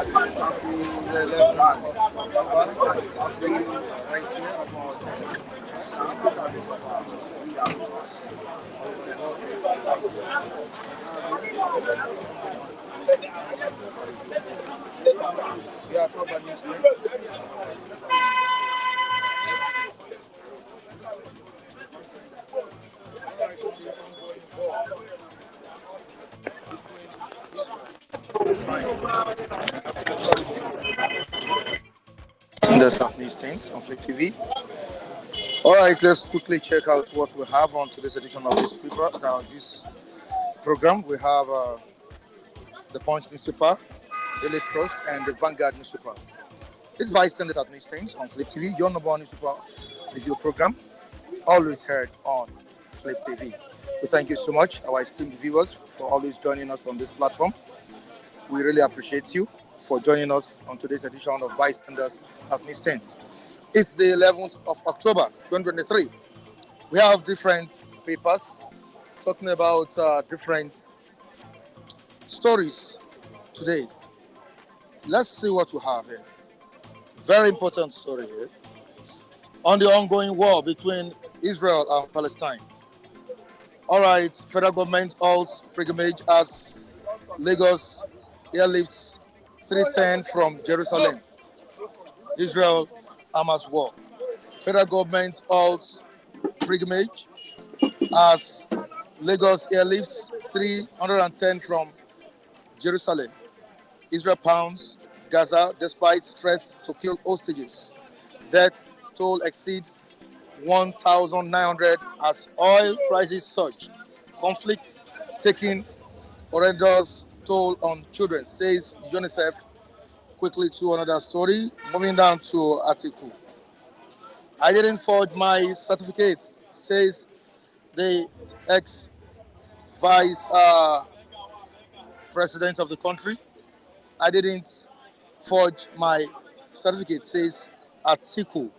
the 11th of October, right here at our stand. Yeah, October news stand. The South News Things on Flick TV. All right, let's quickly check out what we have on today's edition of this paper. Now, this program, we have the Punch newspaper, Daily Trust, and the Vanguard newspaper. It's Bystanders at News Things on Flip TV, your number one newspaper review program, always heard on Flip TV. We thank you so much, our esteemed viewers, for always joining us on this platform. We really appreciate you for joining us on today's edition of Bystanders at News Things. It's the 11th of October, 2023. We have different papers talking about different stories today. Let's see what we have here. Very important story here on the ongoing war between Israel and Palestine. All right, federal government halts pilgrimage as Lagos airlifts 310 from Jerusalem. Israel Hamas war. Federal government halts pilgrimage as Lagos airlifts 310 from Jerusalem. Israel pounds Gaza despite threats to kill hostages. Death toll exceeds 1,900 as oil prices surge. Conflict taking horrendous toll on children, says UNICEF. Quickly to another story. Moving down to Atiku. I didn't forge my certificates, says the ex-vice president of the country. I didn't forge my certificate, says Atiku.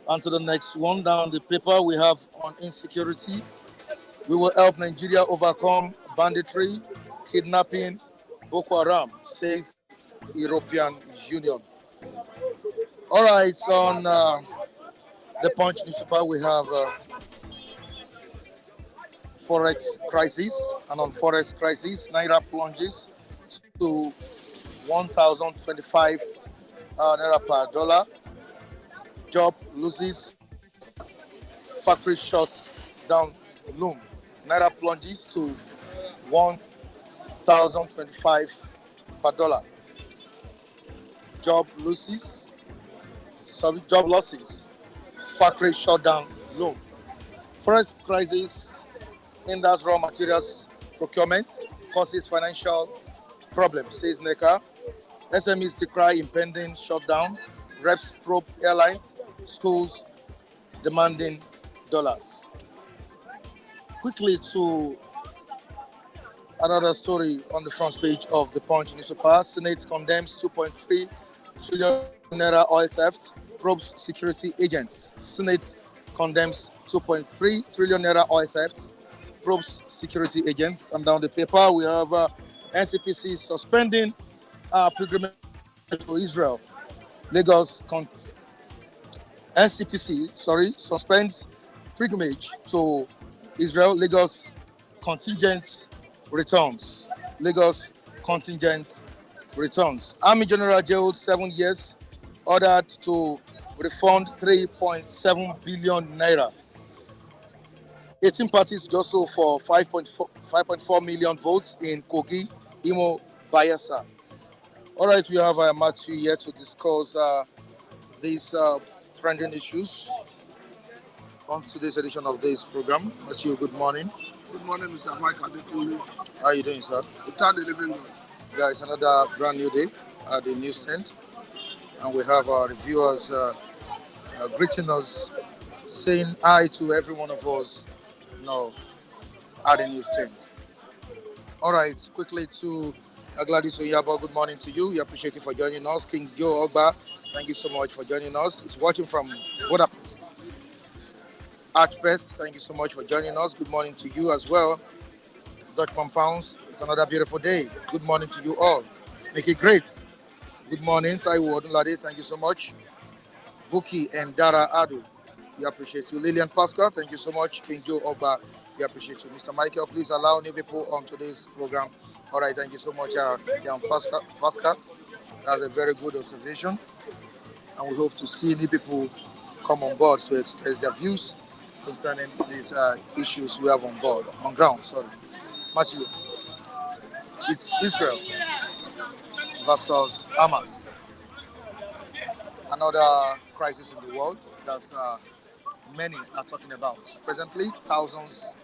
And to the next one down the paper, we have on insecurity. We will help Nigeria overcome banditry, kidnapping, Boko Haram, says European Union. All right, on the Punch newspaper, we have Forex crisis. And on Forex crisis, Naira plunges to 1,025 Naira per dollar. Job loses, factory shuts down loom. Naira plunges to 1,025 per dollar. Job losses, factory shutdown loom. Forex crisis hinders raw materials procurement, causes financial problems, says NECA. SMEs decry impending shutdown. Reps probe airlines, schools demanding dollars. Quickly to another story on the front page of the Punch newspaper. Senate condemns 2.3 trillion naira oil theft, probes security agents. Senate condemns 2.3 trillion naira oil theft, probes security agents. And down the paper, we have NCPC suspending pilgrimage to Israel. Lagos NCPC, suspends pilgrimage to Israel. Lagos contingent returns. Lagos contingent returns. Army General jailed 7 years, ordered to refund 3.7 billion naira. 18 parties jostle for 5.4 million votes in Kogi, Imo, Bayelsa. All right, we have Matthew here to discuss these trending issues on today's edition of this program. Matthew, good morning. Good morning, Mr. Mike Adekulu. How are you doing, sir? Without the living God. Guys, another brand new day at the news tent. And we have our reviewers greeting us, saying hi to every one of us at the news tent. All right, quickly to Gladys Oyabo, good morning to you. We appreciate you for joining us. King Joe Ogba, thank you so much for joining us. It's watching from Budapest. Archbest, thank you so much for joining us. Good morning to you as well. Dutchman Pounds, it's another beautiful day. Good morning to you all. Make it great. Good morning, Taiwo Odunlade. Thank you so much. Buki and Dara Adu, we appreciate you. Lillian Pascal, thank you so much. King Joe Ogba, we appreciate you. Mr. Michael, please allow new people on today's program. All right, thank you so much, young Pascal. That's a very good observation. And we hope to see new people come on board to express their views concerning these issues we have on ground. Sorry. Matthew, it's Israel versus Hamas. Another crisis in the world that many are talking about. Presently, thousands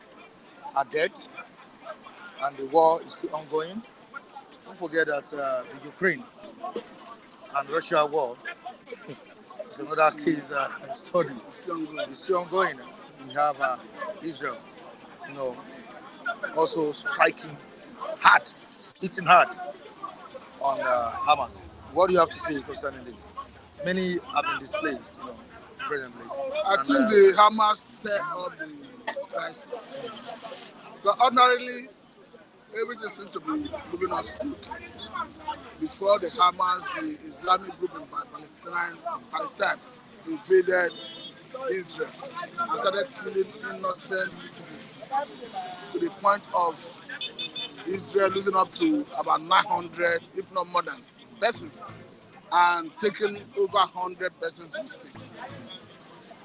are dead, and the war is still ongoing. Don't forget that the Ukraine and Russia war is another case study. It's still ongoing. We have Israel, you know, also striking hard, hitting hard on Hamas. What do you have to say concerning this? Many have been displaced, presently. I think the Hamas stirred up the crisis. But ordinarily, everything seems to be moving on smoothly. Before the Hamas, the Islamic group in Palestine invaded Israel and started killing innocent citizens to the point of Israel losing up to about 900, if not more than, persons and taking over 100 persons hostage.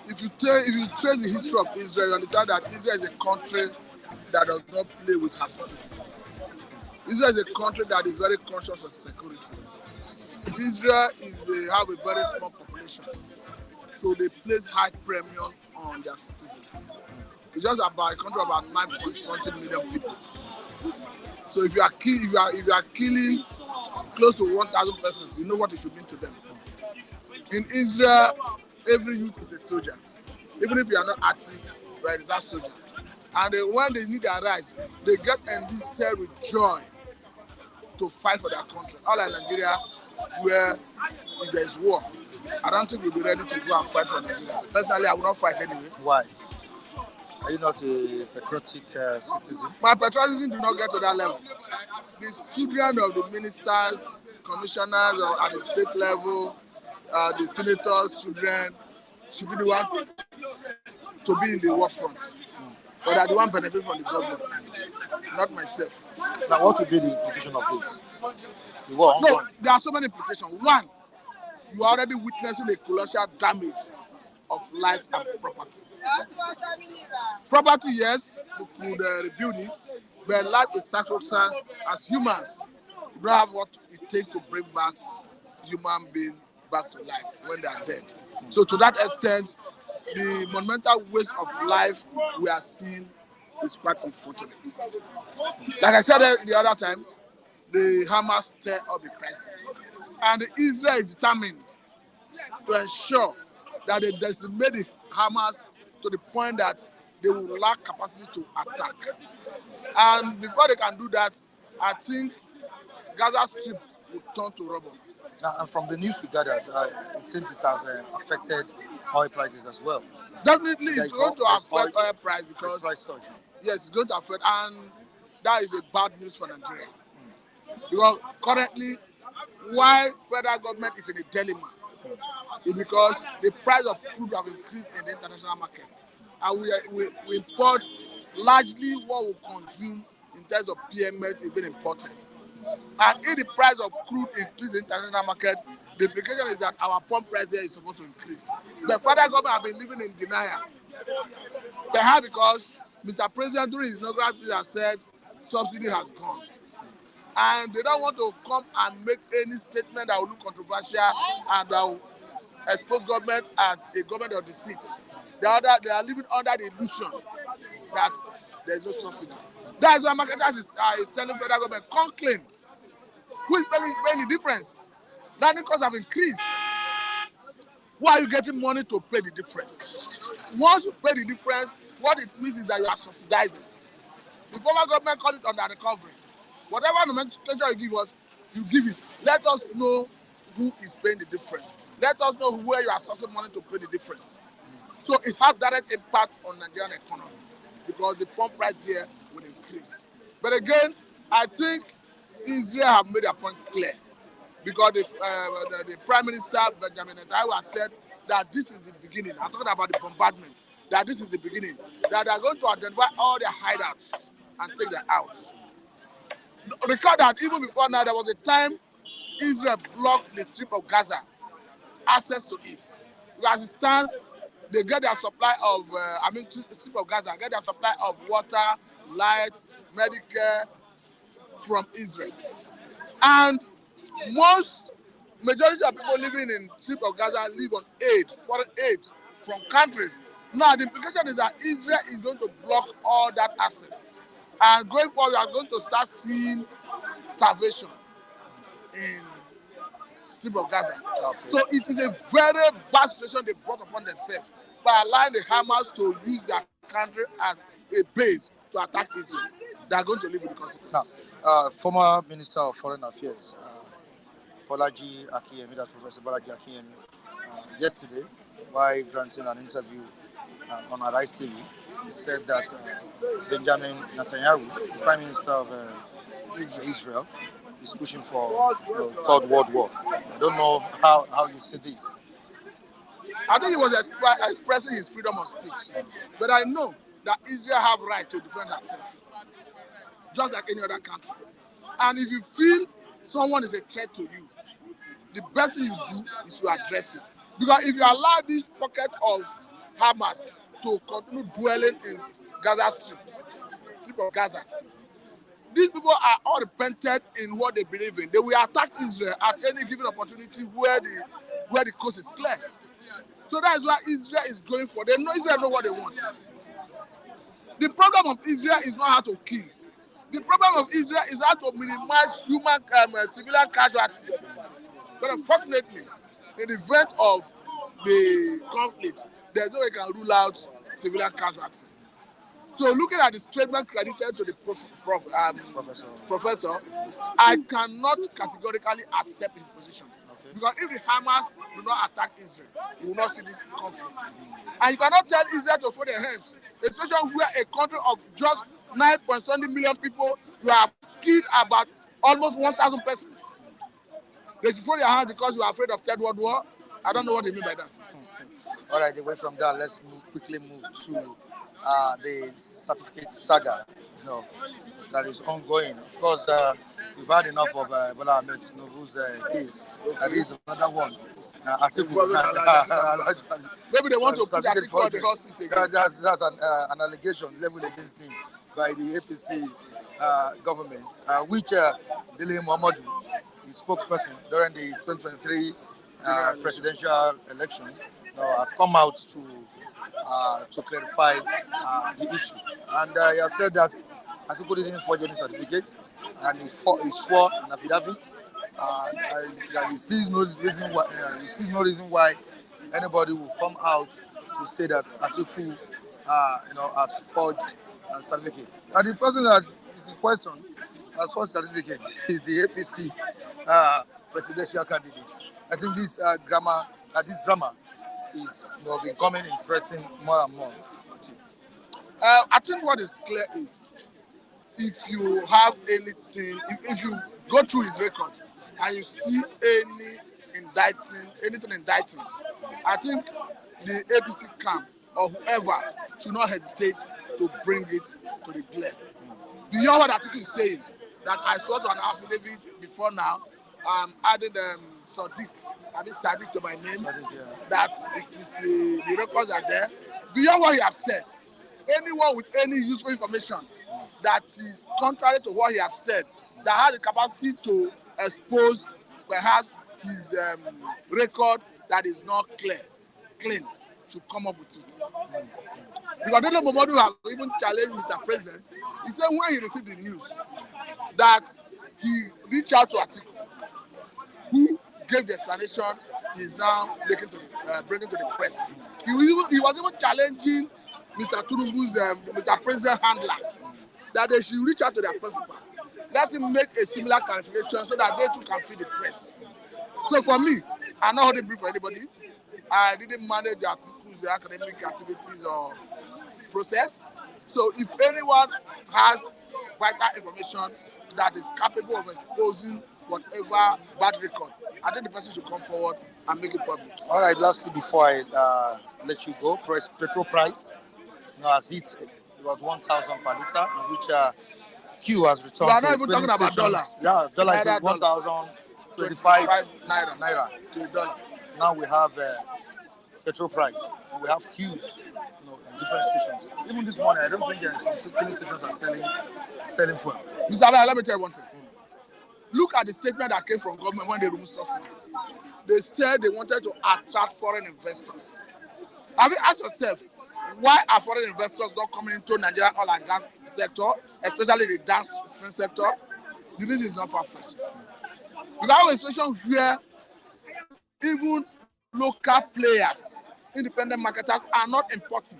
If you trace the history of Israel, you understand that Israel is a country that does not play with her citizens. Israel is a country that is very conscious of security. Israel have a very small population, so they place high premium on their citizens. It's just about a country of about 9.something million people. So if you are killing close to 1,000 persons, you know what it should mean to them. In Israel, every youth is a soldier. Even if you are not active, you are a reserve soldier. And when they need their rights, they get enlisted with joy to fight for their country. Unlike Nigeria, where if there is war, I don't think we'll be ready to go and fight for Nigeria. Personally, I will not fight anyway. Why? Are you not a patriotic citizen? My patriotism do not get to that level. The children of the ministers, commissioners or at the state level, the senators' children should be the one to be in the war front. But I the one benefit from the government, not myself. Now, what will be the implication of this? The war ongoing? No, there are so many implications. One, you are already witnessing a colossal damage of lives and property. Property, yes, you could rebuild it, but life is sacrosanct. As humans, you don't have what it takes to bring back human being back to life when they are dead. So to that extent, the monumental waste of life we are seeing is quite unfortunate. Like I said the other time, the Hamas stirred up the crisis. And Israel is determined to ensure that they decimate the Hamas to the point that they will lack capacity to attack. And before they can do that, I think Gaza Strip will turn to rubble. And from the news we gathered, it seems it has affected oil prices as well. Definitely, it's going to affect oil price because price surge. Yes, it's going to affect, and that is a bad news for Nigeria. Because currently, why federal government is in a dilemma is because the price of crude have increased in the international market, and we import largely what we consume in terms of PMS is being imported. And if the price of crude increases in the international market, the implication is that our pump price here is supposed to increase. The federal government have been living in denial. Perhaps because Mr. President during his inaugural speech has said subsidy has gone. And they don't want to come and make any statement that will look controversial and that will expose government as a government of deceit. They are living under the illusion that there is no subsidy. That is why marketers is telling federal government, come clean. Who is paying the difference? Landing costs have increased. Why are you getting money to pay the difference? Once you pay the difference, what it means is that you are subsidizing. The former government called it under recovery. Whatever nomenclature you give us, you give it. Let us know who is paying the difference. Let us know where you are sourcing money to pay the difference. So it has direct impact on Nigerian economy because the pump price here will increase. But again, I think Israel have made their point clear. because the Prime Minister Benjamin Netanyahu has said that this is the beginning. I'm talking about the bombardment. That this is the beginning. That they are going to identify all their hideouts and take them out. Recall that even before now, there was a time Israel blocked the Strip of Gaza, access to it. As it stands, they get their supply of, Strip of Gaza, get their supply of water, light, medical from Israel. And majority of people living in Strip of Gaza live on aid, foreign aid from countries. Now, the implication is that Israel is going to block all that access. And going forward, we are going to start seeing starvation in Strip of Gaza. Okay. So it is a very bad situation they brought upon themselves by allowing the Hamas to use their country as a base to attack Israel. They are going to live with the consequences. Now, former Minister of Foreign Affairs, Bolaji Akiyemi, that's Professor Bolaji Akiyemi, yesterday, while granting an interview on Arise TV, he said that Benjamin Netanyahu, Prime Minister of Israel, is pushing for Third World War. I don't know how you see this. I think he was expressing his freedom of speech. But I know that Israel have right to defend herself, just like any other country. And if you feel someone is a threat to you, the best thing you do is to address it. Because if you allow this pocket of Hamas to continue dwelling in Gaza Strip of Gaza, these people are all repented in what they believe in. They will attack Israel at any given opportunity where the coast is clear. So that is why Israel is going for. Israel know what they want. The problem of Israel is not how to kill. The problem of Israel is how to minimize civilian casualties. But unfortunately, in the event of the conflict, there's no way you can rule out civilian casualties. So looking at the statement credited to the professor, I cannot categorically accept his position. Okay. Because if the Hamas do not attack Israel, we will not see this conflict. And you cannot tell Israel to fold their hands. A situation where a country of just 9.7 million people, you have killed about almost 1,000 persons. They should fold their hands because you are afraid of Third World War. I don't know what they mean by that. All right, away from that, let's quickly move to the certificate saga, that is ongoing. Of course, we've had enough of Bola Ahmed Tinubu's case. That is another one. Maybe they want to put Atiku on the hot seat again. That's an allegation leveled against him by the APC government, which Dele Mohammed, the spokesperson during the 2023 presidential election, has come out to clarify the issue. And he has said that Atiku didn't forge any certificate, and he swore an affidavit. That he sees no reason why anybody will come out to say that Atiku has forged a certificate. And the person that is in question has forged certificate is the APC presidential candidate. I think this drama is becoming interesting more and more. I think what is clear is, if you have anything, if you go through his record and you see anything indicting, I think the APC camp or whoever should not hesitate to bring it to the glare. Beyond what Atiku is saying, that I saw to an affidavit before now, added Sadiq to my name, Sadiq, yeah. that it is the records are there. Beyond what he has said, anyone with any useful information that is contrary to what he has said, that has the capacity to expose perhaps his record that is not clean, should come up with it. Because Dele Momodu has even challenged Mr. President. He said when he received the news that he reached out to Atiku, who gave the explanation he's now bringing to the press. He was even challenging Mr. Tinubu's Mr. President handlers, that they should reach out to their principal, let him make a similar clarification so that they too can feed the press. So for me, I'm not holding brief for anybody. I didn't manage Atiku's academic activities or process. So if anyone has vital information that is capable of exposing whatever bad record. I think the person should come forward and make it public. All right, lastly, before I let you go, petrol price now has hit about 1,000 per liter, which Q has We returned are to not even filling talking about dollar. stations. Yeah, dollar is Naira, 1,025 naira to a dollar. Now we have petrol price, and we have queues, in different stations. Even this morning, I don't think there are some filling stations are selling fuel. Mr. Abel, let me tell you one thing. Look at the statement that came from government when they removed subsidy. They said they wanted to attract foreign investors. Have you asked yourself, why are foreign investors not coming into Nigerian oil and gas sector, especially the downstream sector? The reason is not far-fetched. We have a situation where even local players, independent marketers, are not importing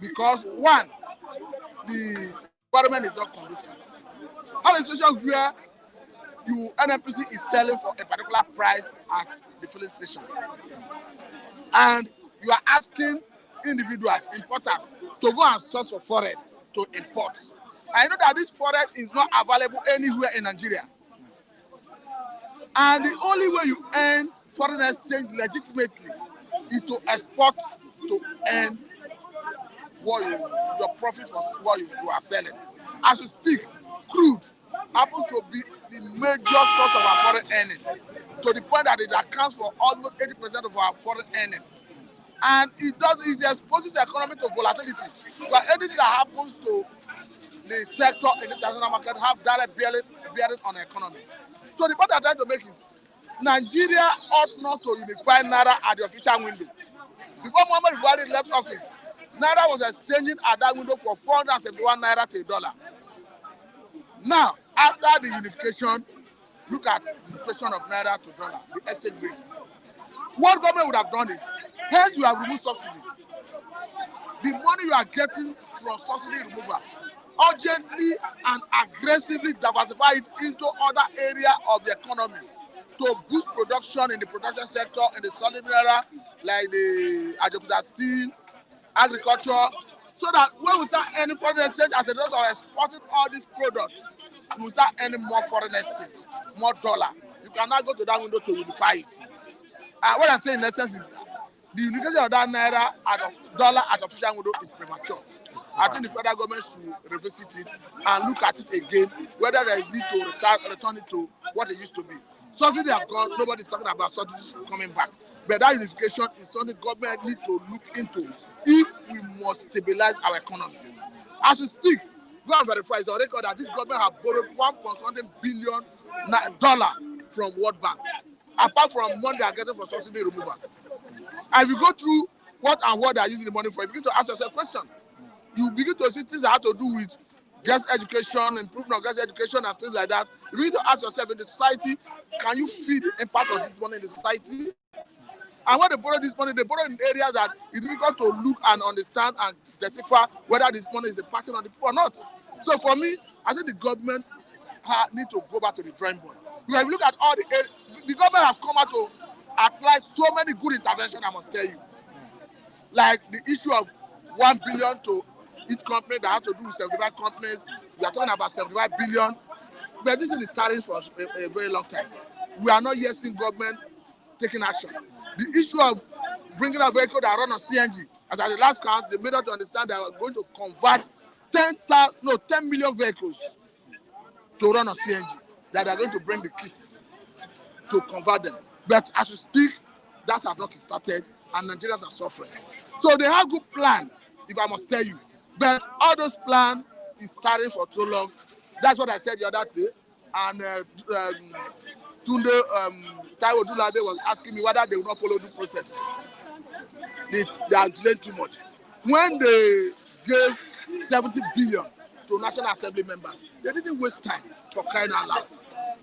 because one, the environment is not conducive. We have a situation where NNPC is selling for a particular price at the filling station, and you are asking individuals, importers, to go and source for forest to import. I know that this forest is not available anywhere in Nigeria, and the only way you earn foreign exchange legitimately is to export to earn your profit for what you are selling. As we speak, crude happens to be the major source of our foreign earning, to the point that it accounts for almost 80% of our foreign earning. And it exposes the economy to volatility. But anything that happens to the sector in the international market have direct bearing on the economy. So the point I'm trying to make is, Nigeria ought not to unify Naira at the official window. Before Muhammad Buhari left office, Naira was exchanging at that window for 471 Naira to a dollar. Now, after the unification, look at the situation of Naira to dollar, the exchange rate. What government would have done is, hence you have removed subsidy. The money you are getting from subsidy removal, urgently and aggressively diversify it into other areas of the economy to boost production in the production sector, in the solid area, like the Ajakuta steel, agriculture, so that when we start earning foreign exchange as a result of exporting all these products, we will start earning more foreign exchange, more dollar. You cannot go to that window to unify it. And what I'm saying in essence is, the unification of that Naira at dollar at official window is premature. I think the federal government should revisit it and look at it again, whether there is need to return it to what it used to be. Something they have gone, nobody's talking about something coming back. But that unification is something government need to look into if we must stabilize our economy. As we speak, go and verify, it's on record that this government have borrowed $1.something billion from World Bank, apart from money they are getting for subsidy removal. And if you go through what they are using the money for, you begin to ask yourself a question. You begin to see things that have to do with girls' education, improvement of girls' education, and things like that. You begin to ask yourself, in the society, can you feel the impact of this money in the society? And when they borrow this money, they borrow in areas that it's difficult to look and understand and decipher whether this money is impacting on the people or not. So for me, I think the government need to go back to the drawing board. Because if you look at all the government have come out to apply so many good interventions, I must tell you. Like the issue of 1 billion to each company that has to do with 75 companies. We are talking about 75 billion. But this is starting for a very long time. We are not yet seeing government taking action. The issue of bringing a vehicle that run on CNG, as at the last count, they made us to understand they are going to convert 10 million vehicles to run on CNG, that they are going to bring the kits to convert them. But as we speak, that has not started, and Nigerians are suffering. So they have good plan, if I must tell you. But all those plans is starting for too long. That's what I said the other day. And Tunde Taiwo Dulade was asking me whether they will not follow the process. They are delaying too much. When they gave 70 billion to National Assembly members, they didn't waste time for crying out loud.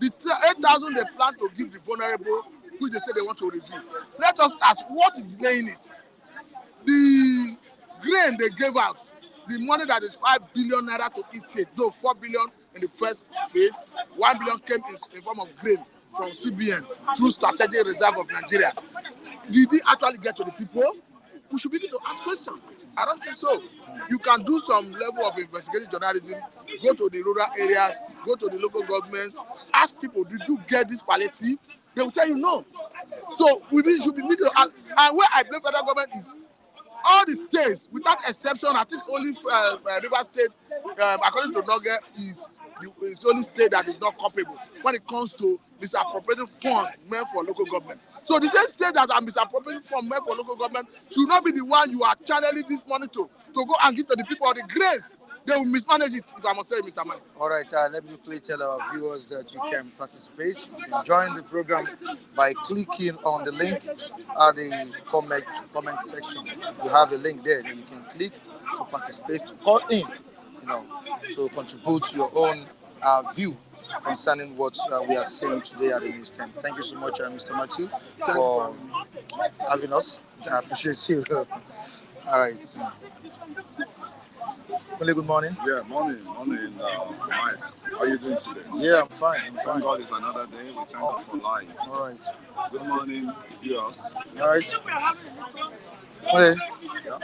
The 8,000 they plan to give the vulnerable, which they say they want to review. Let us ask, what is delaying it? The grain they gave out, the money that is 5 billion naira to each state, though 4 billion in the first phase, 1 billion came in form of grain from CBN through Strategic Reserve of Nigeria. Did it actually get to the people? We should begin to ask questions. I don't think so. You can do some level of investigative journalism go to the rural areas, go to the local governments, ask people, did you get this palliative? They will tell you no. So we should be meeting, and where I blame federal government is all the states, without exception. I think only River State, according to Noge, is the only state that is not culpable when it comes to misappropriating funds meant for local government. So the same state that are misappropriating funds meant for local government should not be the one you are channeling this money to go and give to the people of the grace. They will mismanage it, if I must say, Mr. Mike. All right, let me quickly tell our viewers that you can participate. You can join the program by clicking on the link at the comment section. You have a link there that you can click to participate, to call in, to contribute to your own view concerning what we are saying today at the news 10. Thank you so much, Mr. Matthew, for having us. I appreciate you. All right. Good morning. Yeah, morning, Mike. How are you doing today? Yeah, I'm fine. Thank God it's another day. We thank God for life. All right. Good morning, viewers. All right. Okay. Yeah.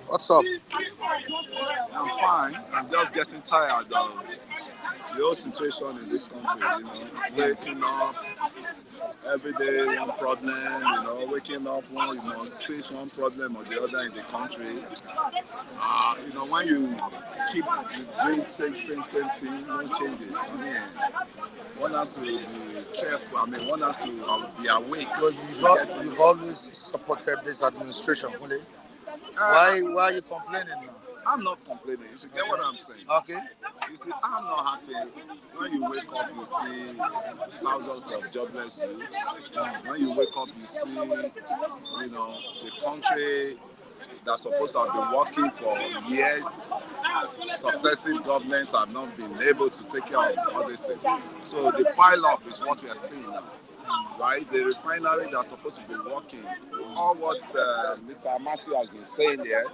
What's up? I'm fine. I'm just getting tired of the whole situation in this country. Waking up every day, one problem. Waking up, you must face one problem or the other in the country. When you keep doing same thing, no changes. One has to be careful. One has to be awake. Well, you've always supported this administration, Kule. Why are you complaining now? I'm not complaining. You should get what I'm saying. Okay. You see, I'm not happy. When you wake up, you see thousands of jobless youths. When you wake up, you see, the country that's supposed to have been working for years. Successive governments have not been able to take care of all these things. So the pile-up is what we are seeing now. Right? The refinery that's supposed to be working, all what Mr. Matthew has been saying there,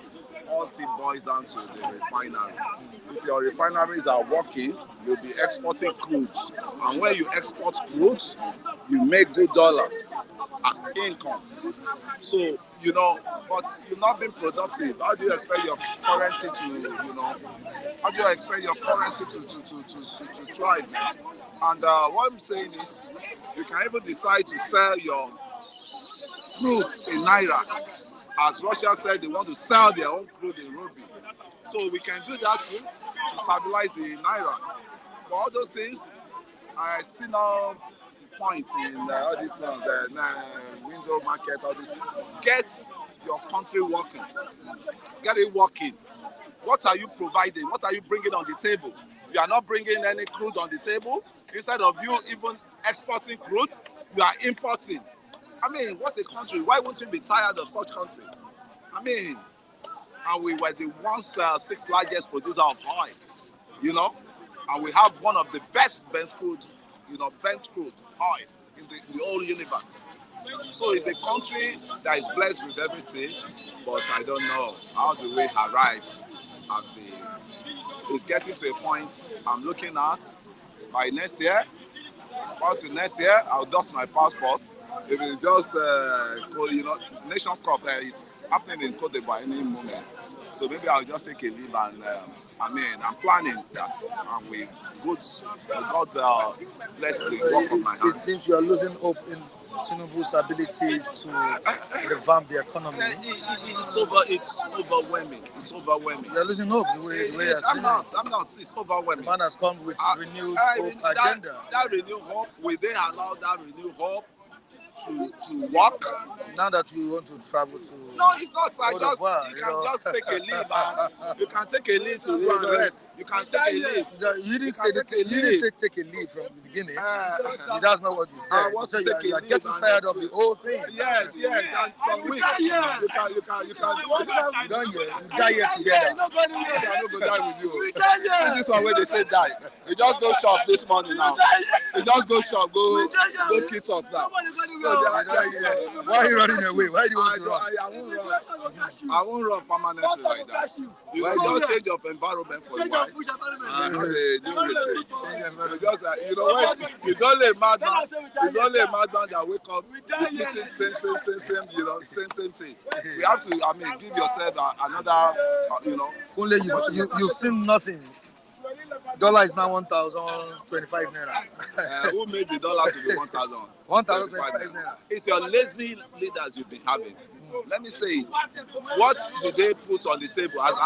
all still boils down to the refinery. If your refineries are working, you'll be exporting crudes. And when you export crudes, you make good dollars as income. So, but you're not being productive. How do you expect your currency to, how do you expect your currency to thrive? And what I'm saying is, you can even decide to sell your crude in Naira. As Russia said, they want to sell their own crude in Ruby. So we can do that too, to stabilize the Naira. For all those things, I see no point in all this, the window market, all this. Get your country working. Get it working. What are you providing? What are you bringing on the table? You are not bringing any crude on the table. Instead of you even exporting crude, you are importing. What a country. Why wouldn't you be tired of such country? And we were the sixth largest producer of oil, and we have one of the best bent crude oil in the whole universe. So it's a country that is blessed with everything, but I don't know how do we arrive at it's getting to a point I'm looking at by next year. About to next year, I'll dust my passport. If it's just, Nations Cup is happening in Cote d'Ivoire any moment. So maybe I'll just take a leave and, I'm planning that. And with God's blessing, work on my hands. It seems you are losing hope in Tinubu's ability to revamp the economy. It's overwhelming. It's overwhelming. You are losing hope the way you're saying. I'm not. It's overwhelming. The man has come with renewed hope agenda. That renewed hope, will they allow that renewed hope to work? Now that you want to travel to... No, it's not. You can just take a leave. You can take a leave to go and rest. You can take a leave. You didn't say take a leave from the beginning. That's not what you said. You said you are getting tired of the whole thing. Yes. And some weeks, you can. You got here together. Yeah, nobody will. I'm not going to die with you. See this one where they say die. You just go shop this morning now. You just go shop. Go kit up now. Why are you running away? Why do you want to run? I won't run permanently like that. You just change of environment for a while. Just like, it's only a madman. It's only a madman that wake up repeating same thing. We have to, give yourself another, Only you've seen nothing. Dollar is now 1,025 naira. Who made the dollar to be 1,000? 1,025 naira. It's your lazy leaders you've been having. Let me say it. What did they put on the table as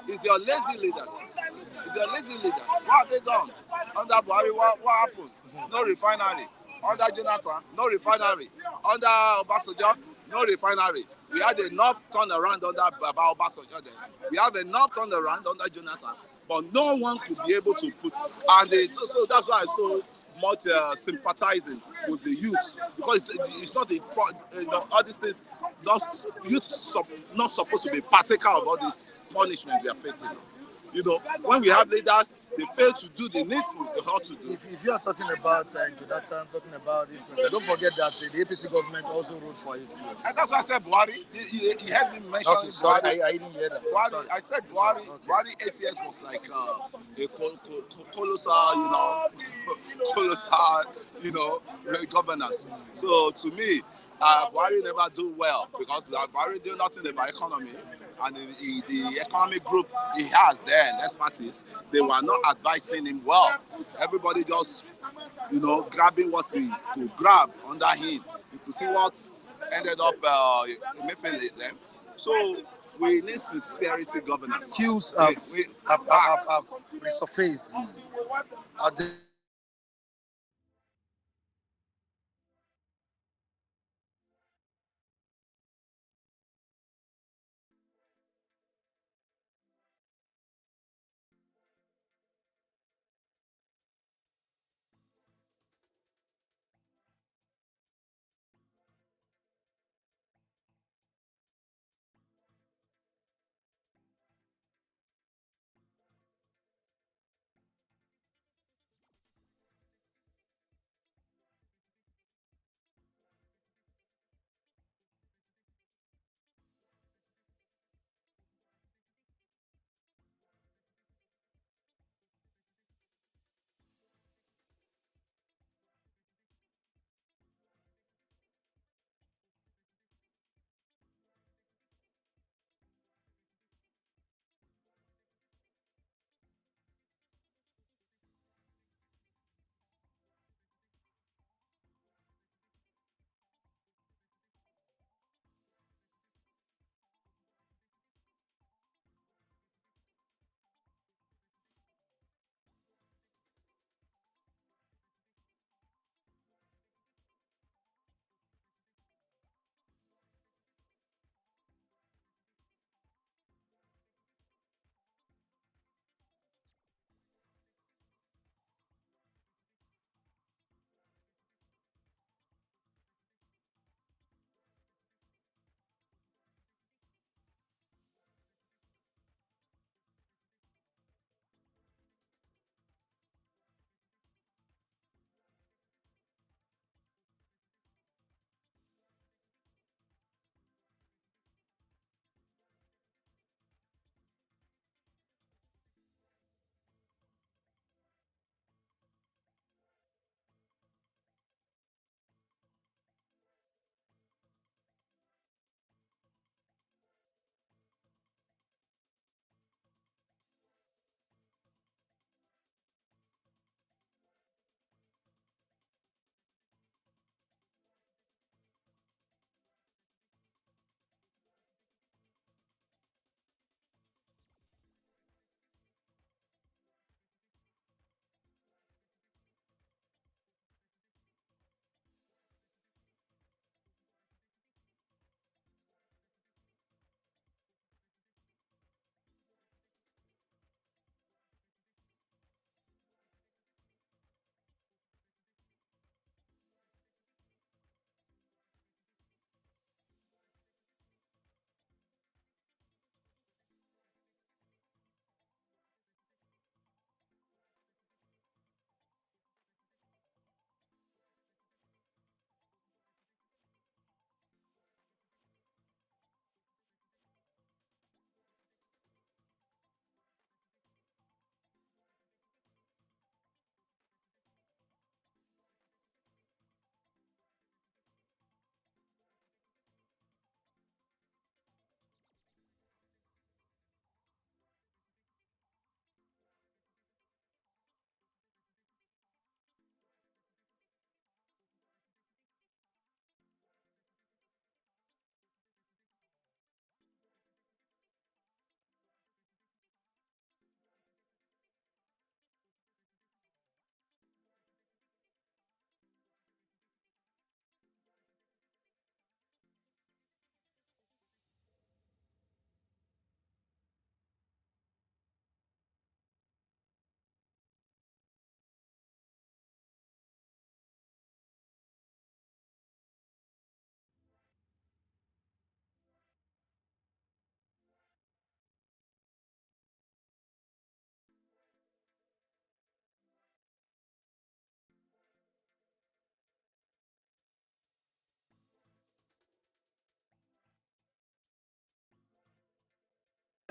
it's your lazy leaders. It's your lazy leaders. What have they done? Under Buhari, what happened? No refinery. Under Jonathan, no refinery. Under Obasanjo, no refinery. We had enough turnaround under Obasanjo then. We have enough turnaround under Jonathan, but no one could be able to put. And so that's why I so much sympathizing with the youth, because it's not all this is not youth not supposed to be partaker of all this punishment we are facing. When we have leaders, they fail to do the needful they ought to do. If you are talking about Jonathan, talking about this president, don't forget that the APC government also wrote for 8 years. And that's why I said Buhari. You heard me mention Okay, sorry, Buhari. I didn't hear that. Buhari, I said Buhari. Okay. Buhari 8 years was like a colossal, colossal, governance. So to me, Buhari never do well because Buhari do nothing about economy, and the economic group he has there, expertise, they were not advising him well. Everybody just, grabbing what he could grab under him. You could see what ended up them. So we need sincerity governance. Queues have resurfaced. Are they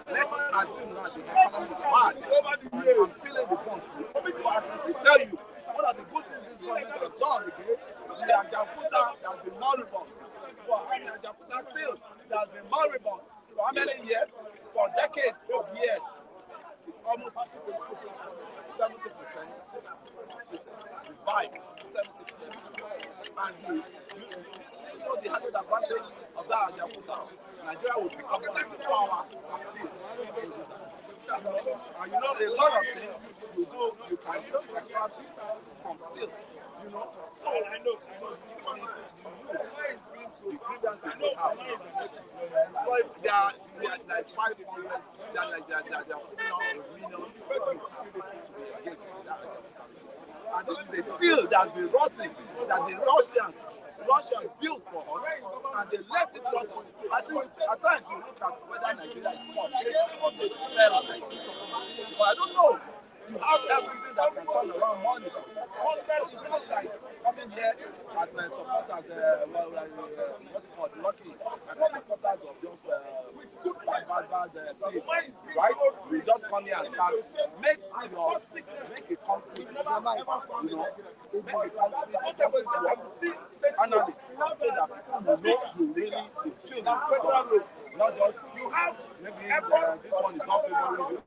let's assume now the economy is bad, and I'm feeling the bump. But I can still tell you, one of the good things this government has done again, the Ajakuta has been moribund. For how many Ajakuta still, there has been moribund. For how many years? For decades of years. It's almost 70%. Revive 70%. And you know the added advantage of that Ajakuta. Nigeria will become one of the power of steel producers. And you know, a lot of things you do, you can just extract from steel. You know, so I know the grievances they have. But they are like 500, they are putting out a million people to be engaged in that. And this is a steel that's been rotting, that the Russians built for us, and they let it rot. I think at times you look at whether Nigeria is hot or the fell. But I don't know. You have everything that can turn around money. It's not like coming here as supporters, what's it called, lucky, as supporters of just bad things, right? We just come here and start, make a country, you know, make a country analysts, so that people will know you really feel the not just you have maybe this one is not favoring you.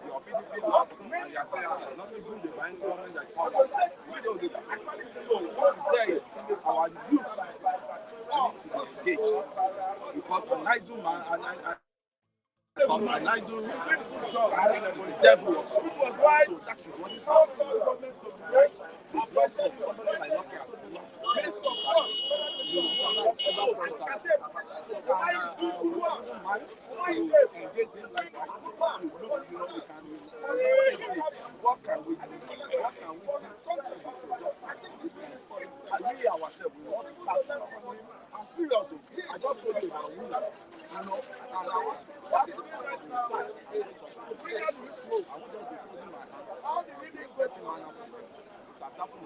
Your PDP lost, and you are saying nothing good about any government that is coming. We don't do that. So what is there is our youth need to be engaged, because an idle man an idle the devil, which was why that is what is happening. The voice of somebody like Lucky has what can we do? What can we do? And we ourselves, we want to start. I'm serious. I just told you about women, you know, and I was that's the right side. I won't just be closing my hands. How do we make better man up? That's happened.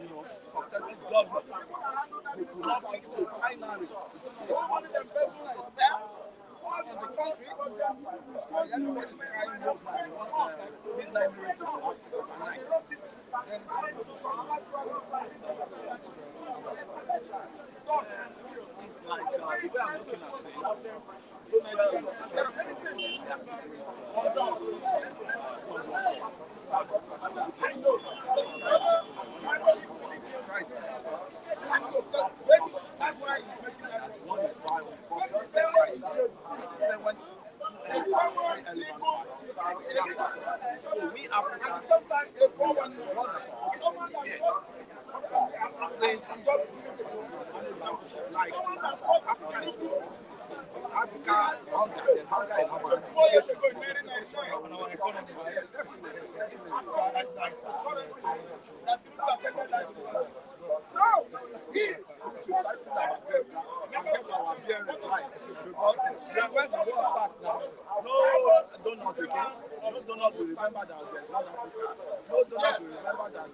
You know, successive governments. They could not fix the binary. They want them person is there in the country. So everybody is trying to want midnight miracle to happen overnight. It's like the way I'm looking at things. So we Africans sometimes like Africa is good. Africa, there's hunger in our donors again. No donors will remember that there's one Africa. No donors will remember that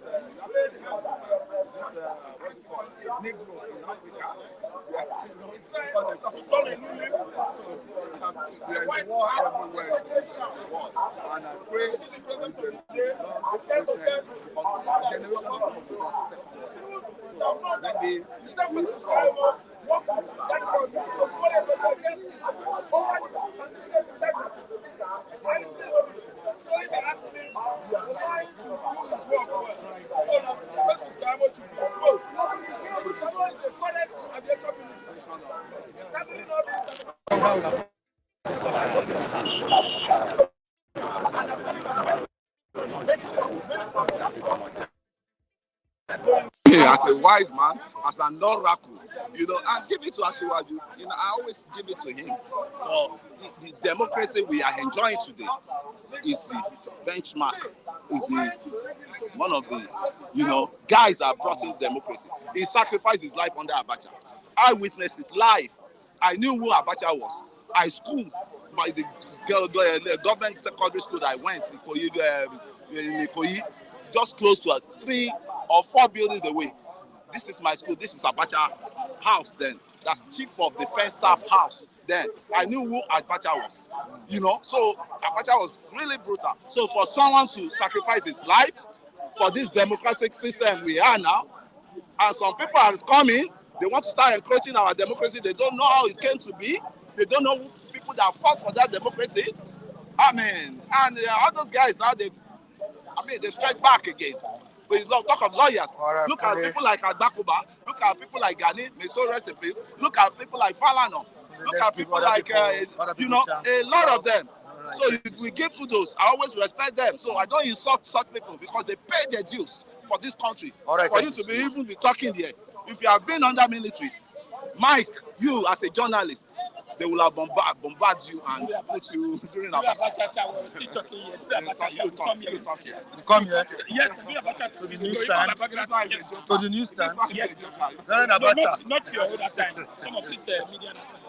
what's it called, Negro in Africa. Because there is war everywhere in the world. And I pray with the Lord because our generation is from the second. So maybe we as a wise man, as an oracle, you know, and give it to Asiwaju. You know, I always give it to him. For the democracy we are enjoying today is the benchmark, is the one of the, you know, guys that brought in democracy. He sacrificed his life under Abacha. I witnessed it live. I knew who Abacha was. I schooled by the government secondary school that I went in Ikoyi, just close to 3 or 4 buildings away. This is my school. This is Abacha house then. That's Chief of Defense Staff house. then I knew who Abacha was. You know, so Abacha was really brutal. So for someone to sacrifice his life for this democratic system we are now, and some people are coming, they want to start encroaching our democracy. They don't know how it came to be. They don't know who people that fought for that democracy. I mean, and all those guys now, they strike back again. We talk of lawyers. Right, look at people like Agbakuba. Look at people like Gani. May so rest in peace. Look at people like Falano. Look at people like, a lot of them. Right. So we give kudos. I always respect them. So I don't insult such people because they pay their dues for this country. Right, for you to even be talking there. If you have been under military, Mike, you as a journalist, they will have bombard you and put you during Abacha. We're still talking here. You talk here. You come here Yes, to the newsstand. To the newsstand. Yes. During Abacha. Not your other time. Some of this media that time.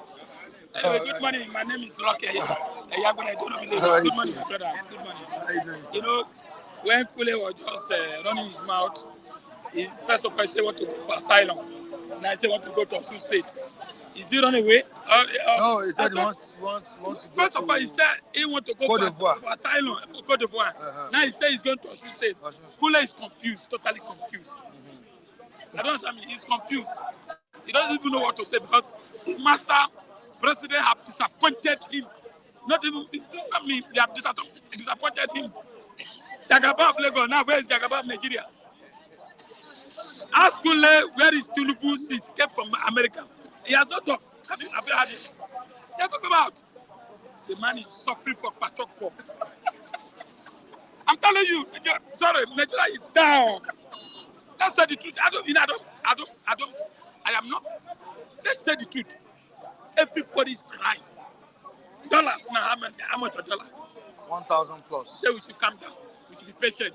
Anyway, good morning. My name is Rocky. Good morning, brother. Good morning. How you doing, sir? You know, when Kule was just running his mouth, his first of all he said want to go for asylum. Now he said want to go to Osun State. Is he running away? No, he said he wants to go First of all, he said he want to go for asylum for Cote d'Ivoire. Now he said he's going to Osun State. Kule is confused, totally confused. I don't understand. He's confused. He doesn't even know what to say because his master president have disappointed him. Not even, I mean, they have disappointed him. Jagaba of Lagos, now where is Jagaba of Nigeria? Ask Kule where is Tinubu since he came from America. He has not talked. Have you heard it? They talk about. The man is suffering for Patoko. I'm telling you, Nigeria is down. Let's say the truth. I am not. Let's say the truth. Everybody is crying. Dollars now, how much are dollars? 1,000 plus. Say we should calm down. We should be patient.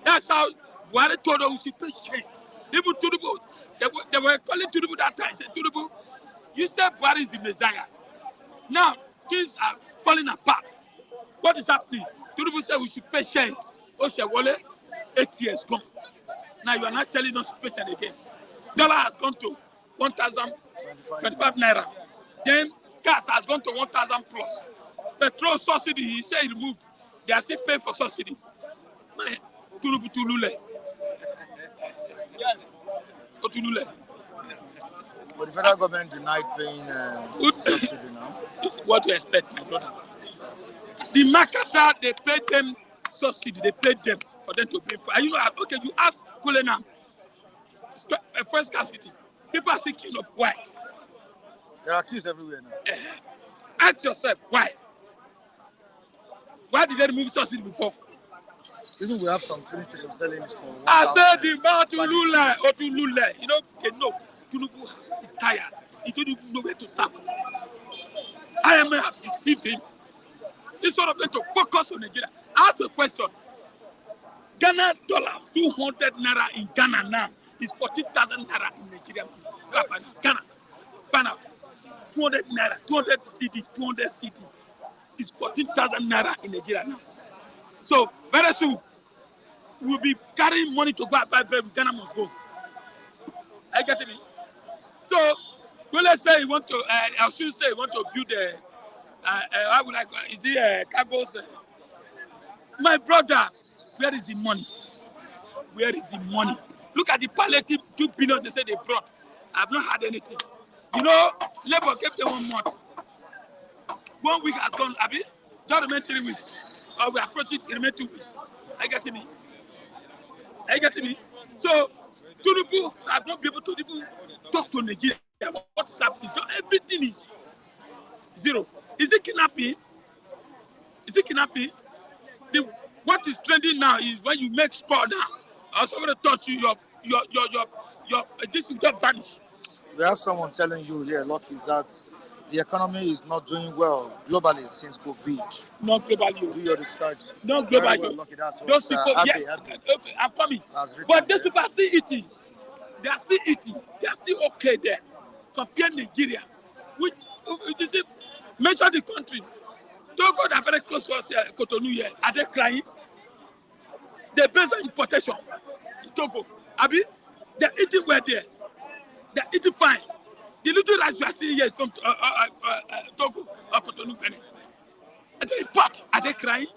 That's how Buhari told us we should be patient. Even Tinubu, they were calling Tinubu that time. Said Tinubu, you said Buhari is the Messiah. Now things are falling apart. What is happening? Tinubu said we should be patient. Oshewole, 8 years gone. Now you are not telling us to be patient again. Dollar has gone to 1,025 naira. Then gas has gone to 1,000 plus. Petrol subsidy, he said he removed. They are still paying for subsidy. Man, Tinubu Tulule. Yes. Tulule. But the federal government denied paying subsidy now. This is what you expect, my brother. The marketer, they paid them subsidy. They paid them for them to pay for. And you know, okay, you ask Kule now. First scarcity. People are seeking up. Why? There are queues everywhere now. Ask yourself, why? Why did they remove subsidy before? Isn't we have some filling stations selling it for 1,000? I said the man Otulule. You know, Tinubu is tired. He don't even know where to start. IMF have deceived him. Instead of them to focus on Nigeria. Ask a question. Ghana dollars, 200 naira in Ghana now is 14,000 naira in Nigeria. Ghana, find out. 200 naira, 200 CD is 14,000 naira in Nigeria now. So very soon we'll be carrying money to go and buy bread. Ghana must go. Are you getting me? So let's say you want to, I should say you want to build a, how would I call it? Is it cargoes? My brother, where is the money? Where is the money? Look at the palliative 2 billion they say they brought. I've not had anything. You know, Labour gave them 1 month. 1 week has gone, Abi. Just remain 3 weeks. Or we approach it, it remain 2 weeks. Are you getting me? Are you getting me? So, Tinubu has not been able to even talk to Nigeria. What's happening? Everything is zero. Is it kidnapping? Is it kidnapping? What is trending now is when you make score now, or somebody touch you, your this will just vanish. We have someone telling you, yeah, lucky that the economy is not doing well globally since COVID. Not globally. Do your research. Not globally. Well, lucky, that's what, those people, yes, okay, I'm coming. But those people are still eating. They are still eating. They are still okay there. Compare Nigeria, which you see, mention the country. Togo, they are very close to us here, Cotonou here. Are they crying? They based on importation in Togo. Abi, they're eating well there. They're eating fine. The little rice we are seeing here is from Togo or Cotonou, Benin. Are they pot? Are they crying?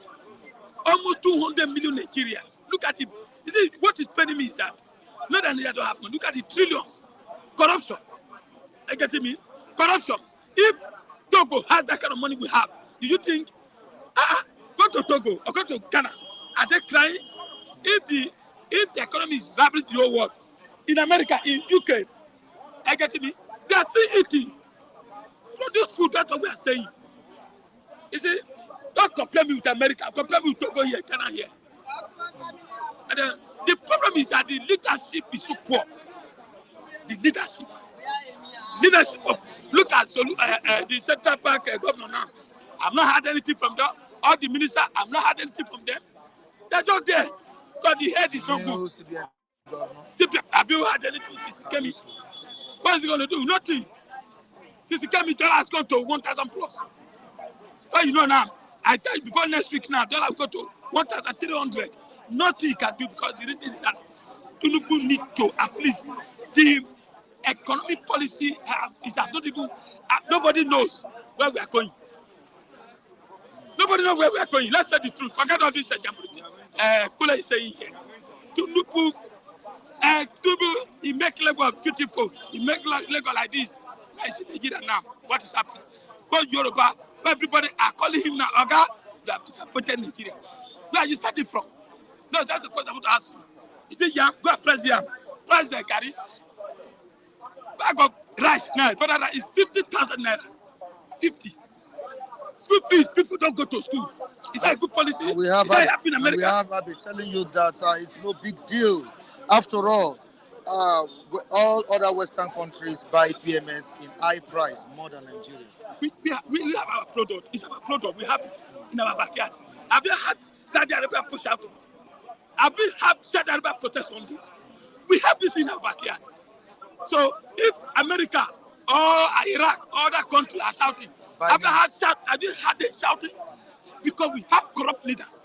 Almost 200 million Nigerians. Look at it. You see, what is paining me is that not that it don't happen. Look at the trillions. Corruption. You get me? Corruption. If Togo has that kind of money we have, do you think go to Togo or go to Ghana? Are they crying? If the economy is ravaging the whole world, in America, in UK, I get me? They are still eating. Produce food, that's what we are saying. You see, don't compare me with America, compare me with Togo here, Ghana here. And the problem is that the leadership is too poor. The leadership of, look at the Central Bank governor now. I've not had anything from them. All the ministers, I've not had anything from them. They're just there. Because the head is not good. CPF, have you had anything since he came in? What is he going to do? Nothing. Since he came in, dollar has gone to 1,000 plus. So you know now, I tell you before next week now, dollar will go to 1,300. Nothing he can do because the reason is that Tinubu need to at least the economic policy is not even nobody knows where we are going. Nobody knows where we are going. Let's say the truth. Forget all this Kula is saying here. Tinubu, he make Lagos beautiful. He make Lagos like this. I see Nigeria now. What is happening? Go Yoruba, where everybody are calling him now. Oga, you have disappointed Nigeria. Where are you starting from? No, that's the question I want to ask you. You say yam, go and press yam. Price the carry. Bag of rice now, but that is 50,000 naira. 50. School fees, people don't go to school. Is that a good policy? We have, is that happening in America? We have been telling you that it's no big deal. After all, all other Western countries buy PMS in high price more than Nigeria. We have our product. It's our product. We have it in our backyard. Have you had Saudi Arabia push out? Have we had Saudi Arabia protest one day? We have this in our backyard. So if America or Iraq or other countries are shouting, have you had them shouting? Because we have corrupt leaders.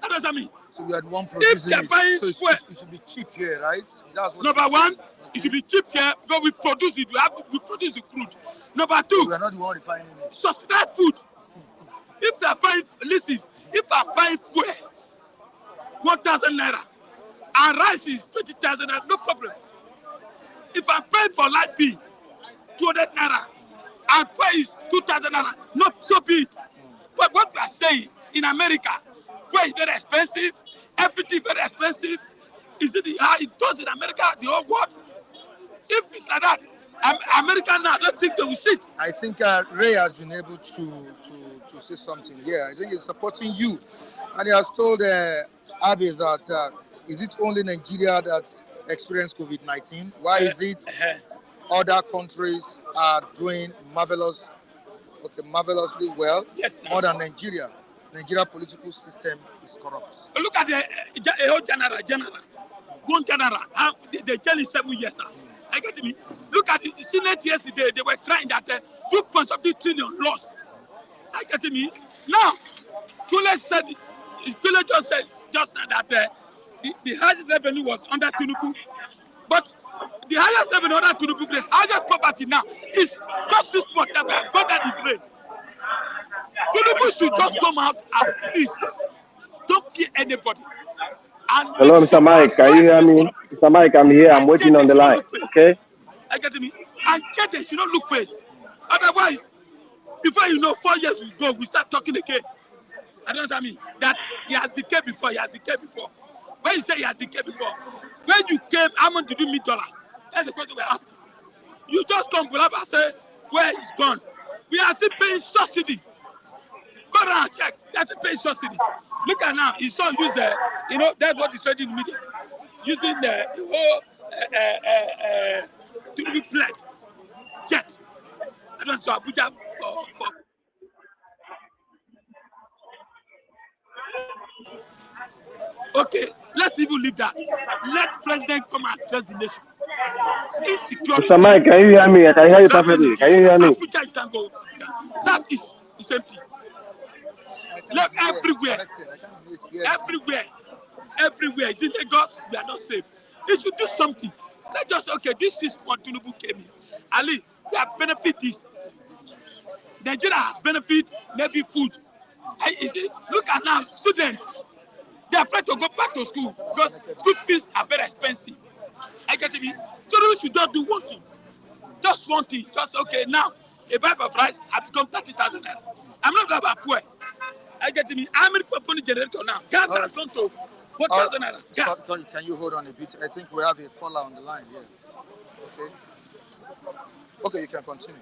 That doesn't mean. So we had one producing it. So it should be cheap here, right? That's what Number one, it should be cheap here because we produce it. We produce the crude. Number two, we are not the one refining it. Subsidized food. If they are buying, listen, if I'm buying fuel, 1,000 naira, and rice is 20,000 naira, no problem. If I'm paying for light bill, 200 naira, and fuel is 2,000 naira, not so be it. But what we are saying in America, fuel is very expensive, everything very expensive. Is it how it does in America, the whole world? If it's like that, America now, I don't think they will sit. I think Ray has been able to say something here. I think he's supporting you. And he has told Abe that is it only Nigeria that experienced COVID-19? Why is it other countries are doing marvelously well, more than Nigeria? Nigeria political system is corrupt. Look at the whole general. One general, they jail in 7 years, sir. I get me. Look at the Senate yesterday, they were crying that 2.something trillion loss. I get me. Now, Kule just said just now that the highest revenue was under Tinubu. But the highest revenue under Tinubu, the highest property now is just 6 months that we have got at the drain. Tinubu should just come out and please don't fear anybody. And hello, Mr. Mike, can you hear me? Mr. Mike, I'm here. I'm waiting on the line. Okay? I get me. And get it, you don't look face. Otherwise, before you know, 4 years we go, we start talking again. I don't understand me. That he has decayed before. When you say he has decayed before, when you came, how much did you meet dollars? That's the question we're asking. You just come, Bulaba, and say, where is gone? We are still paying subsidy. Go around and check. That's a paying subsidy. Look at now, his son use that's what he's trading in the media. Using the whole to be plate jet. I don't know Abuja for okay, let's even leave that. Let president come and address the nation. Insecurity. Mr. Mike, can you hear me? I can hear you perfectly. Can you hear me? Abuja, you can go. That is empty. Look everywhere. Everywhere. It's in Lagos, we are not safe. They should do something. Let's just say, okay, this 6 months Tinubu came in. Ali, we have benefit this. Nigeria has benefit maybe food. You see, look at now, students, they're afraid to go back to school because school fees are very expensive. I get me. So we should just do one thing. Just one thing. Just okay, now a bag of rice has become 30,000 naira. I'm not talking about fuel. I get me. How many people need generator now? Gas has gone to 1,000 naira. Gas. Sorry, can you hold on a bit? I think we have a caller on the line here. Okay. Okay, you can continue.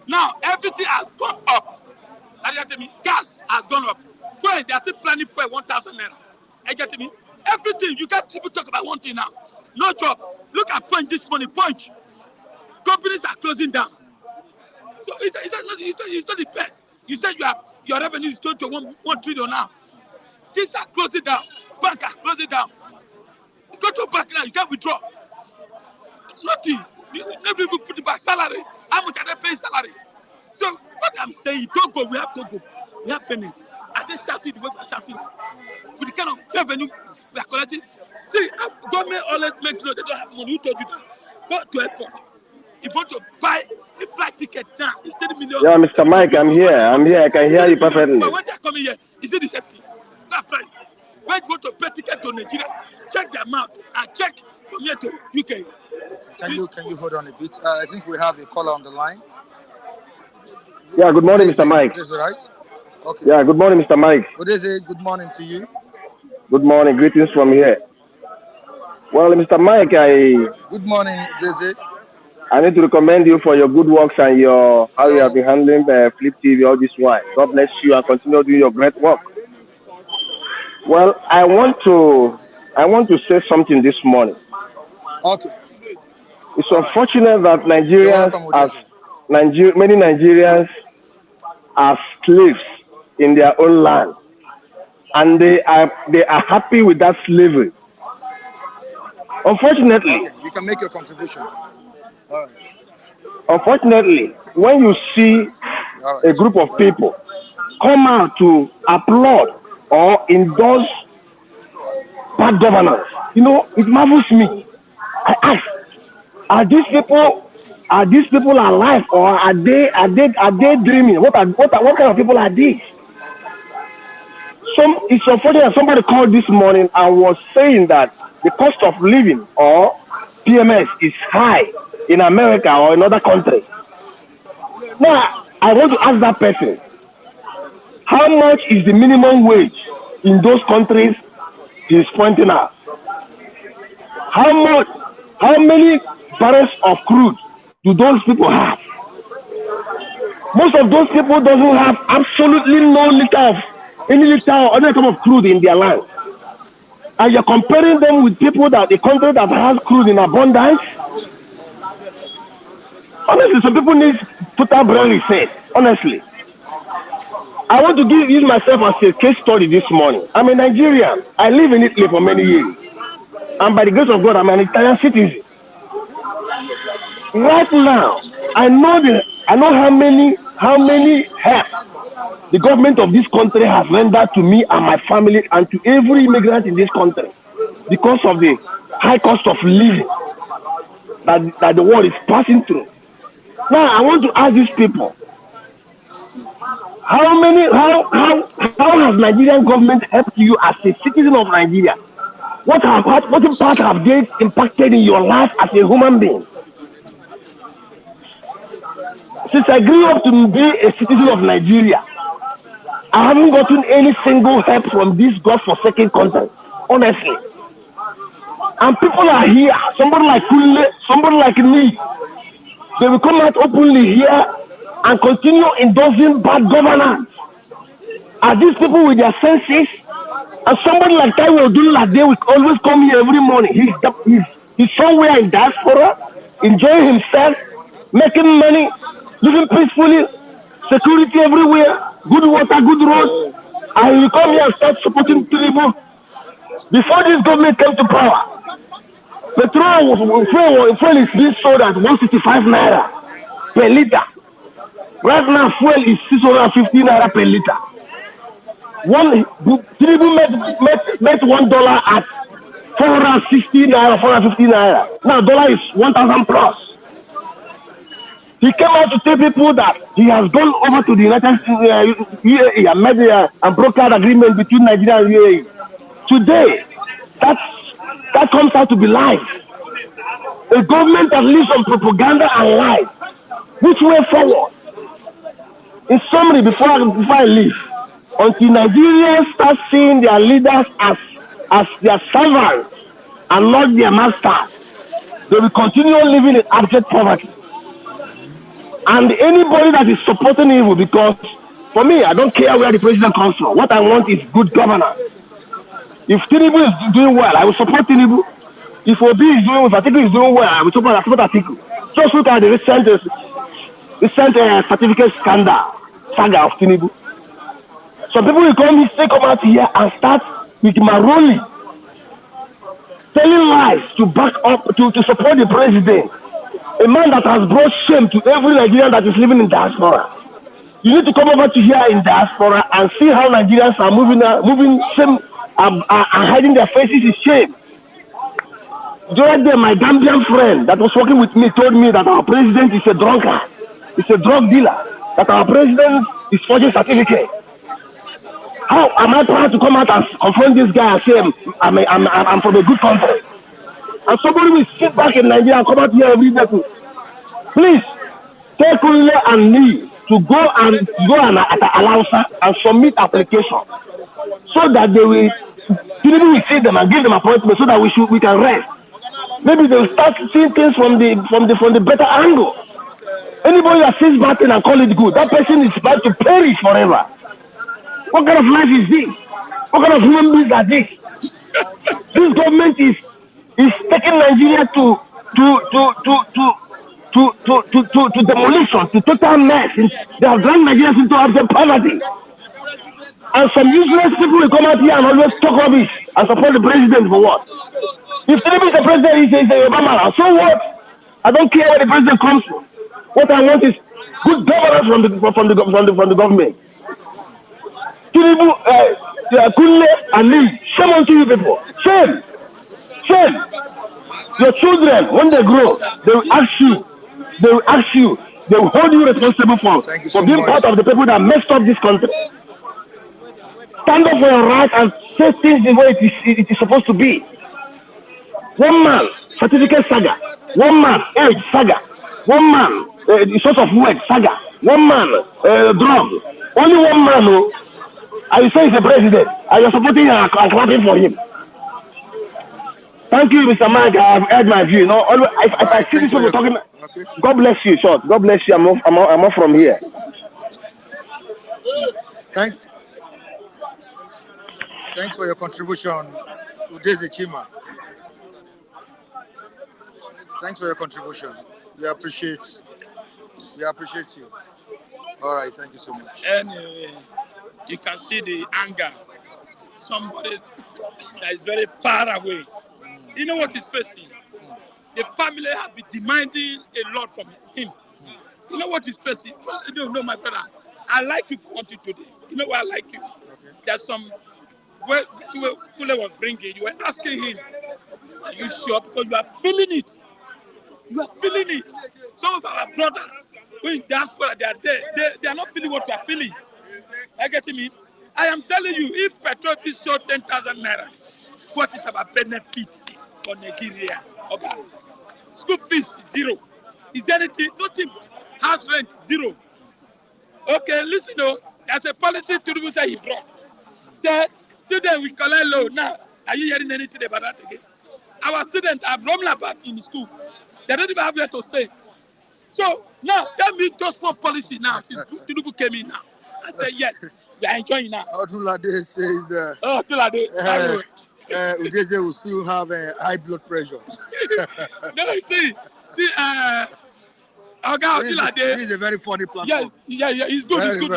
Now everything has gone up. I get me. Gas has gone up. Fuel, they are still planning for 1,000 naira. I get me. Everything, you can't even talk about one thing now. No job. Look at Punch this morning. Punch. Companies are closing down. So it's not the best. You said your revenue is going to 1 trillion now. Things are closing down. Banks are closing down. You go to a bank now, you can't withdraw. Nothing. You never even put it back. Salary. How much are they paying salary? So what I'm saying, don't go. We have to go. We have penny. Are they shouting the way we are shouting? With the kind of revenue we are collecting. See, government always make sure they don't have money. Who told you that? Go to airport. If you want to buy a flight ticket now, it's 30 million. Yeah, Mr. Mike, I'm here. I can hear you perfectly. But when they are coming here, is it the safety? That price. When you want to pay ticket to Nigeria, check the amount and check from here to UK. Can you hold on a bit? I think we have a caller on the line. Yeah, good morning, Mr. Mike. Is it right? Okay. Yeah, good morning, Mr. Mike. Good morning to you. Good morning. Greetings from here. Well, Mr. Mike, Good morning, Jose. I need to recommend you for your good works and how you have been handling Flip TV all this while. God bless you and continue doing your great work. Well, I want to say something this morning. Okay. It's unfortunate that many Nigerians are slaves in their own land, and they are happy with that slavery. Unfortunately, you can make your contribution. All right. Unfortunately, when you see a group of people come out to applaud or endorse bad governance, it marvels me. I ask, are these people alive, or are they dreaming? What kind of people are these? It's unfortunate that somebody called this morning and was saying that the cost of living or PMS is high in America or in other countries. Now, I want to ask that person, how much is the minimum wage in those countries he's pointing out? How many barrels of crude do those people have? Most of those people doesn't have absolutely no any liter or other type of crude in their land. And you're comparing them with the country that has crude in abundance. Honestly, some people need total brain reset. Honestly, I want to use myself as a case study this morning. I'm a Nigerian. I live in Italy for many years, and by the grace of God, I'm an Italian citizen. Right now, I know how many help the government of this country has rendered to me and my family and to every immigrant in this country because of the high cost of living that the world is passing through. Now, I want to ask these people, how has Nigerian government helped you as a citizen of Nigeria? What impact have they impacted in your life as a human being? Since I grew up to be a citizen of Nigeria, I haven't gotten any single help from this godforsaken country, honestly. And people are here, somebody like Kunle, somebody like me, they will come out openly here and continue endorsing bad governance. Are these people with their senses? And somebody like Taiwo Odunlade, they will always come here every morning. He's somewhere in diaspora, enjoying himself, making money, living peacefully, security everywhere, good water, good roads. And he will come here and start supporting Tinubu. Before this government came to power, fuel is being sold at 165 naira per liter. Right now, fuel is 650 naira per liter. Tinubu met $1 at 460 naira, 450 naira. Now dollar is 1,000 plus. He came out to tell people that he has gone over to the United States, UAE, and made a brokered agreement between Nigeria and UAE. Today, that comes out to be lies. A government that lives on propaganda and lies. Which way forward? In summary, before I leave, until Nigerians start seeing their leaders as their servants and not their masters, they will continue living in abject poverty. And anybody that is supporting evil, because for me, I don't care where the president comes from. What I want is good governance. If Tinubu is doing well, I will support Tinubu. If Obi is doing, if Atiku is doing well, I will support Atiku. Just look at the recent certificate scandal, Saga of Tinubu. Some people will come out here and start with Maroli, telling lies to back up, to support the president. A man that has brought shame to every Nigerian that is living in diaspora. You need to come over to here in diaspora and see how Nigerians are moving shame and hiding their faces in shame. The other day, my Gambian friend that was working with me told me that our president is a drunkard, he's a drug dealer, that our president is forging certificates. How am I proud to come out and confront this guy and say I'm from a good country? And somebody will sit back in Nigeria and come out here every day to please take Kunle and me to go and allow and submit application so that they will see them and give them appointment so that we can rest. Maybe they will start seeing things from the better angle. Anybody that sees bad thing and call it good, that person is about to perish forever. What kind of life is this? What kind of human beings are this? This government is taking Nigeria to demolition, to total mess. They have dragged Nigerians into abject poverty. And some useless people will come out here and always talk rubbish and support the president for what? If Tinubu is the president, he says Obama. So what? I don't care where the president comes from. What I want is good governance from the government. Tinubu, Kunle and Lee, shame on you people. Shame. Your children, when they grow, they will ask you, they will hold you responsible for being part of the people that messed up this country. Stand up for your rights and say things the way it is supposed to be. One man, certificate Saga. One man, age Saga. One man, source of work Saga. One man, drug. Only one man who, I say he's the president. And you're supporting and clapping for him. Thank you, Mr. Mike. I've heard my view. If I see these people talking, okay. God bless you, short. God bless you. I'm off from here. Thanks for your contribution, Udeze Chima. Thanks for your contribution. We appreciate you. All right, thank you so much. Anyway, you can see the anger. Somebody that is very far away. You know what he's facing? The family have been demanding a lot from him. You know what he's facing? You don't know, my brother. I like you for wanting today. You know why I like you? Okay. There's some where Fule was bringing. You were asking him, are you sure? Because you are feeling it. You are feeling it. Some of our brothers who in diaspora, they are there. They are not feeling what you are feeling. Are you getting me? I am telling you, if petrol is sold 10,000 naira, what is our benefit for Nigeria? Okay. School fees is zero. Is there anything? Nothing. House rent, zero. Okay, listen, there's a policy Tinubu said he brought. Say, students will collect loan. Now, are you hearing anything about that again? Our students are roaming about in the school. They don't even have where to stay. So, now, tell me just one policy now, since Tinubu came in now. I say, yes, we are enjoying now. Odunlade says, Odunlade, Udeze will still have high blood pressure. No, see, Odunlade. He's a very funny platform. Yes, yeah, he's good. He's good.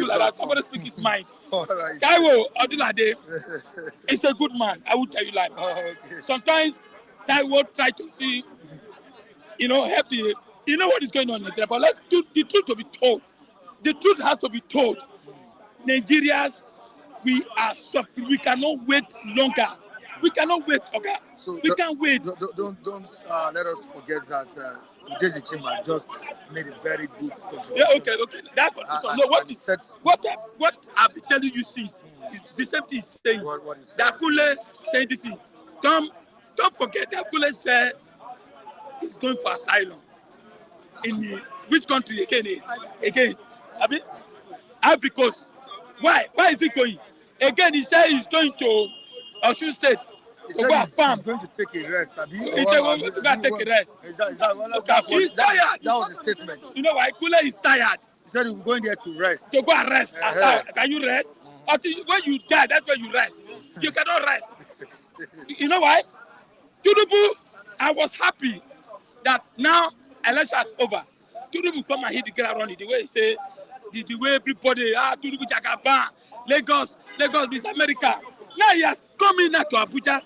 Like somebody speak his mind. All right. Taiwo Odunlade is a good man. I will tell you like. Okay. Sometimes Taiwo try to see, help the. You know what is going on in Nigeria, but let's do the truth to be told. The truth has to be told. Nigerians, we are suffering. We cannot wait longer. We cannot wait, okay? So We can't wait. Don't let us forget that Udeji Chima just made a very good contribution. Yeah, okay. That contribution. No, what I've been telling you since is the same thing he's saying. What is that Kule saying this thing. Don't forget that Kule said he's going for asylum. In which country again? I mean, Ivory Coast. Why? Why is he going? Again, he said he's going to Osun State. He said he's going to take a rest. He said going to take a rest. Is that He's tired. That was a statement. You know why? Kule is tired. He said he was going there to rest. To go and rest. Can you rest? When you die, that's when you rest. You cannot rest. You know why? Tinubu, I was happy that now election is over. Tinubu come and hit the ground running the way he say, the way everybody, Tinubu Jagaba, Lagos, Miss America. Now he has come in now to Abuja.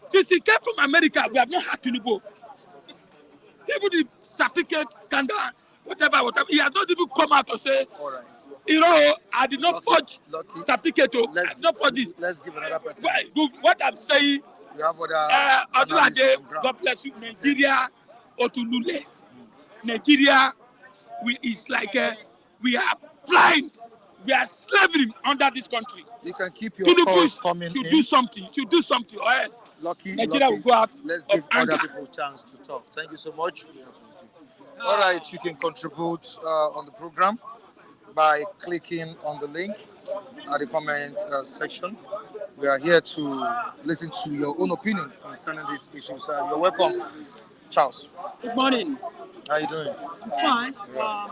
Since he came from America, we have not had Tinubu. Even the certificate scandal, whatever, he has not even come out to say, all right. You know, I did not forge certificate. I did not forge this. Let's give another person. What I'm saying, we have other God bless you, Nigeria, Otulule. Nigeria, it's like we are blind. We are slaving under this country. You can keep your calls coming in. Do something, or else Nigeria will go out. Let's give other people a chance to talk. Thank you so much. All right, you can contribute on the program by clicking on the link at the comment section. We are here to listen to your own opinion concerning these issues. You're welcome, Charles. Good morning. How are you doing? I'm fine. Yeah.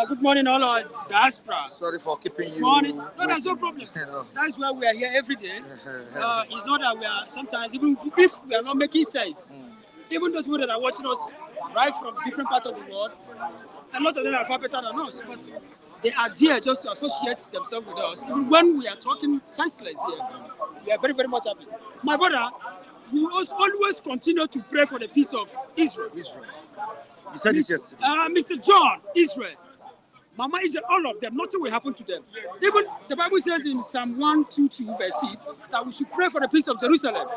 Good morning, all our diaspora. Sorry for keeping you. Morning. No, that's no problem. You know. That's why we are here every day. It's not that we are sometimes, even if we are not making sense, even those people that are watching us right from different parts of the world, a lot of them are far better than us, but they are there just to associate themselves with us. Even when we are talking senseless here, we are very, very much happy. My brother, we must always continue to pray for the peace of Israel. You said this yesterday. Mr. John, Israel, Mama Israel, all of them, nothing will happen to them. Even the Bible says in Psalm 122 verse 6 that we should pray for the peace of Jerusalem.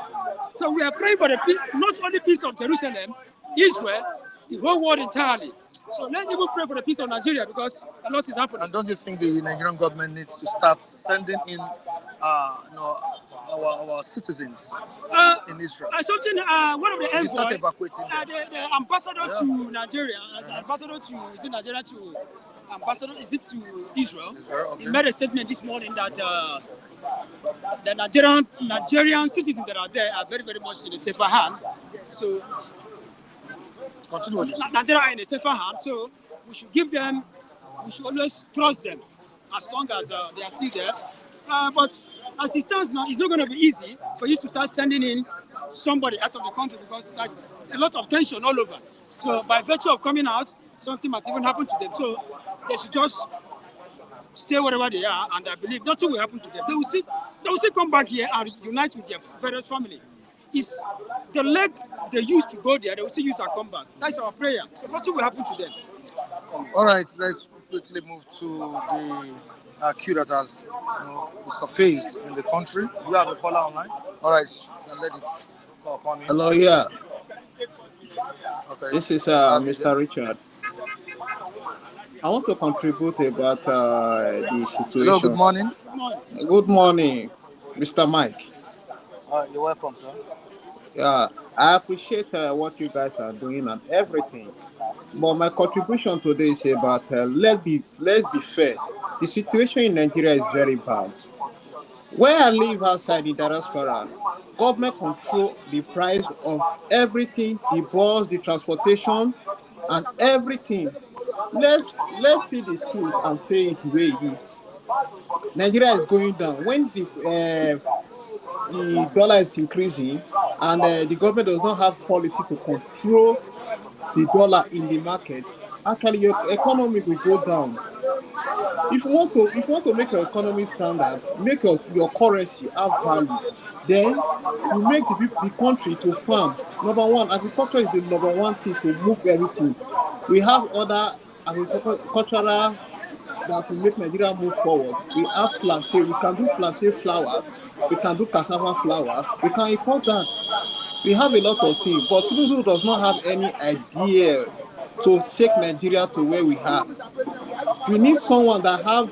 So we are praying for the peace, not only peace of Jerusalem, Israel, the whole world entirely. So let's even pray for the peace of Nigeria because a lot is happening. And don't you think the Nigerian government needs to start sending in our citizens in Israel? One of the envoys, start evacuating the ambassador to Nigeria, ambassador to Nigeria to ambassador to Israel, okay. He made a statement this morning that the Nigerian citizens that are there are very, very much in a safer hand. So Nigeria are in a safer hand, so we should give them, we should always trust them as long as they are still there. But as it stands now, it's not going to be easy for you to start sending in somebody out of the country because there's a lot of tension all over. So by virtue of coming out, something might even happen to them. So they should just stay wherever they are, and I believe nothing will happen to them. They will still come back here and unite with their various family. It's the leg they used to go there, they will still use and come back. That's our prayer. So nothing will happen to them. All right, let's quickly move to the queue that has surfaced in the country. Do you have a caller online? All right, you can let it come in. Hello, yeah. Okay. This is Mr. Richard. I want to contribute about the situation. Hello, good morning. Good morning, Mr. Mike. All right, you're welcome, sir. Yeah, I appreciate what you guys are doing and everything. But my contribution today is about let's be fair. The situation in Nigeria is very bad. Where I live outside the diaspora, government control the price of everything, the bus, the transportation, and everything. Let's see the truth and say it the way it is. Nigeria is going down. When the dollar is increasing and the government does not have policy to control the dollar in the market, actually your economy will go down. If you want to make your economy standard, make your currency have value, then you make the country to farm. Number one, agriculture is the number one thing to move everything. We have other agricultural that will make Nigeria move forward. We have plantain. We can do plantain flowers. We can do cassava flour. We can import that. We have a lot of things, but Tinubu does not have any idea to take Nigeria to where we are. We need someone that have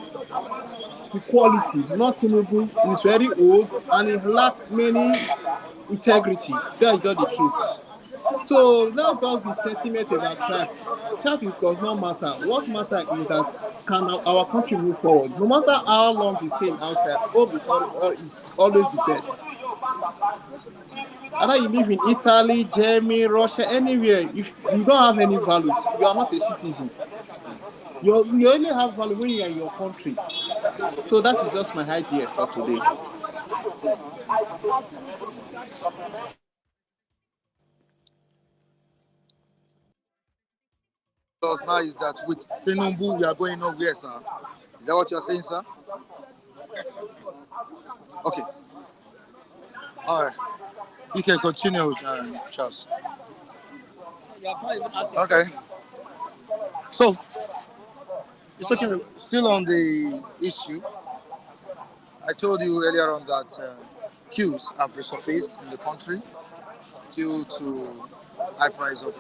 the quality, not Tinubu. He's very old and he lacks many integrity. That's just the truth. So let's just be sentiment about tribe. Does not matter. What matters is that can our country move forward? No matter how long he's staying outside, hope is always the best. Either you live in Italy, Germany, Russia, anywhere, if you don't have any values, you are not a citizen. You only have value when you are in your country. So that is just my idea for today. Now is that with Tinubu we are going nowhere, sir. Is that what you are saying, sir? Okay. All right. You can continue, Charles. Okay. So, you're talking still on the issue. I told you earlier on that queues have resurfaced in the country due to high price of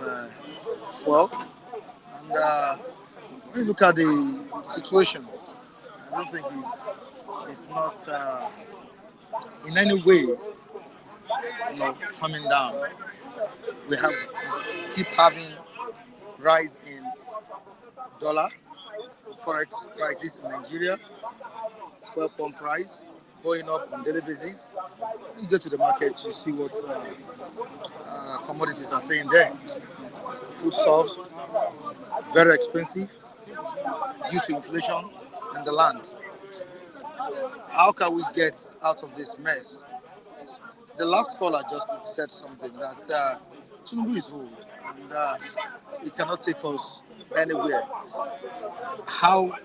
fuel. And when you look at the situation, I don't think it's not in any way coming down. We keep having rise in dollar, forex prices in Nigeria, fuel pump price going up on daily basis. You go to the market, you see what commodities are saying there. Food stuffs very expensive due to inflation in the land. How can we get out of this mess? The last caller just said something that Tinubu is old and it cannot take us anywhere. How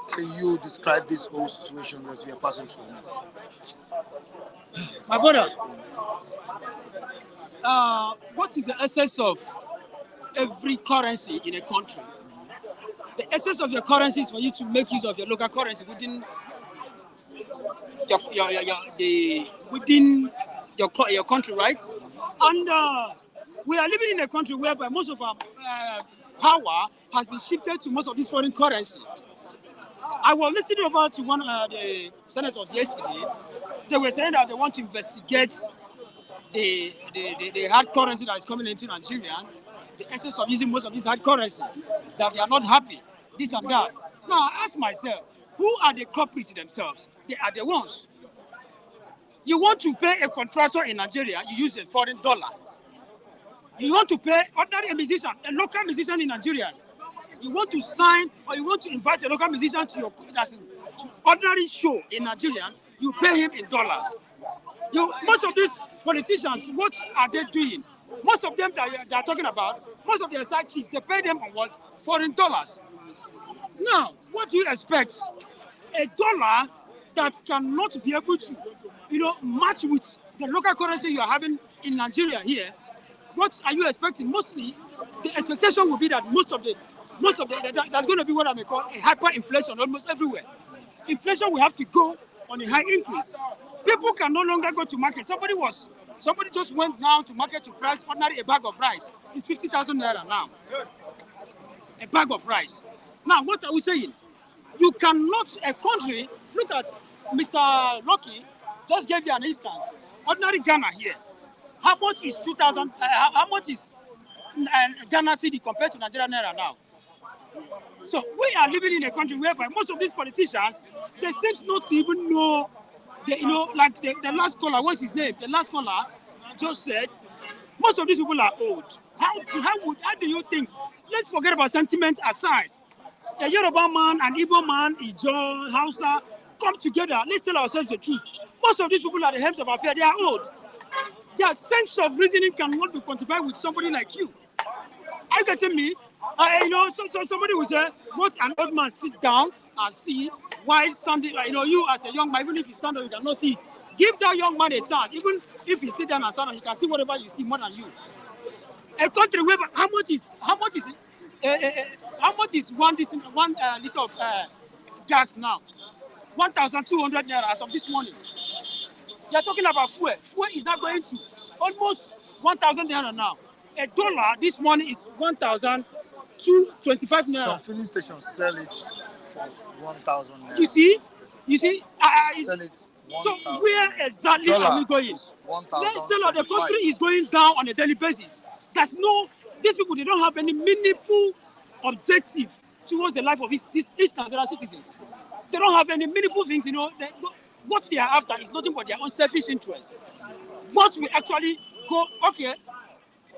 can you describe this whole situation that we are passing through now? My brother, what is the essence of every currency in a country? The essence of your currency is for you to make use of your local currency within your country, right? And we are living in a country whereby most of our power has been shifted to most of this foreign currency. I was listening over to one of the senators yesterday. They were saying that they want to investigate the hard currency that is coming into Nigeria, the essence of using most of this hard currency, that they are not happy, this and that. Now I ask myself, who are the culprits themselves? They are the ones. You want to pay a contractor in Nigeria, you use a foreign dollar. You want to pay ordinary musician, a local musician in Nigeria. You want to sign or you want to invite a local musician to your to ordinary show in Nigeria, you pay him in dollars. Most of these politicians, what are they doing? Most of them that they are talking about, most of their side chicks, they pay them on what? Foreign dollars. Now, what do you expect? A dollar that cannot be able to, match with the local currency you are having in Nigeria here. What are you expecting? Mostly, the expectation will be that most of the that's going to be what I may call a hyperinflation almost everywhere. Inflation will have to go on a high increase. People can no longer go to market. Somebody just went now to market to price ordinary a bag of rice. It's 50,000 naira now. A bag of rice. Now, what are we saying? You cannot, a country, look at Mr. Lucky, just gave you an instance. Ordinary Ghana here. How much is 2,000? How much is Ghana cedi compared to Nigeria naira now? So we are living in a country whereby most of these politicians, they seem not to even know, like the last caller, what's his name? The last caller just said, most of these people are old. How do you think? Let's forget about sentiment aside. A Yoruba man, an Igbo man, Ijo, Hausa, come together. Let's tell ourselves the truth. Most of these people are the heads of affairs. They are old. Their sense of reasoning cannot be quantified with somebody like you. Are you getting me? So somebody will say, "What an old man sit down and see while standing." You as a young man, even if you stand up, you cannot see. Give that young man a chance. Even if he sit down and stand up, he can see whatever you see more than you. A country where how much is 1 liter of gas now? 1,200 naira as of this morning. You are talking about fuel. Fuel is now going to almost 1,000 naira now. A dollar this morning is 1,225 naira. Some filling stations sell it for 1,000 naira. You see, Sell it. so where exactly are we going? Let's tell us the country is going down on a daily basis. These people, they don't have any meaningful objective towards the life of these Nigerian citizens. They don't have any meaningful things, what they are after is nothing but their own selfish interests. What we actually go, okay,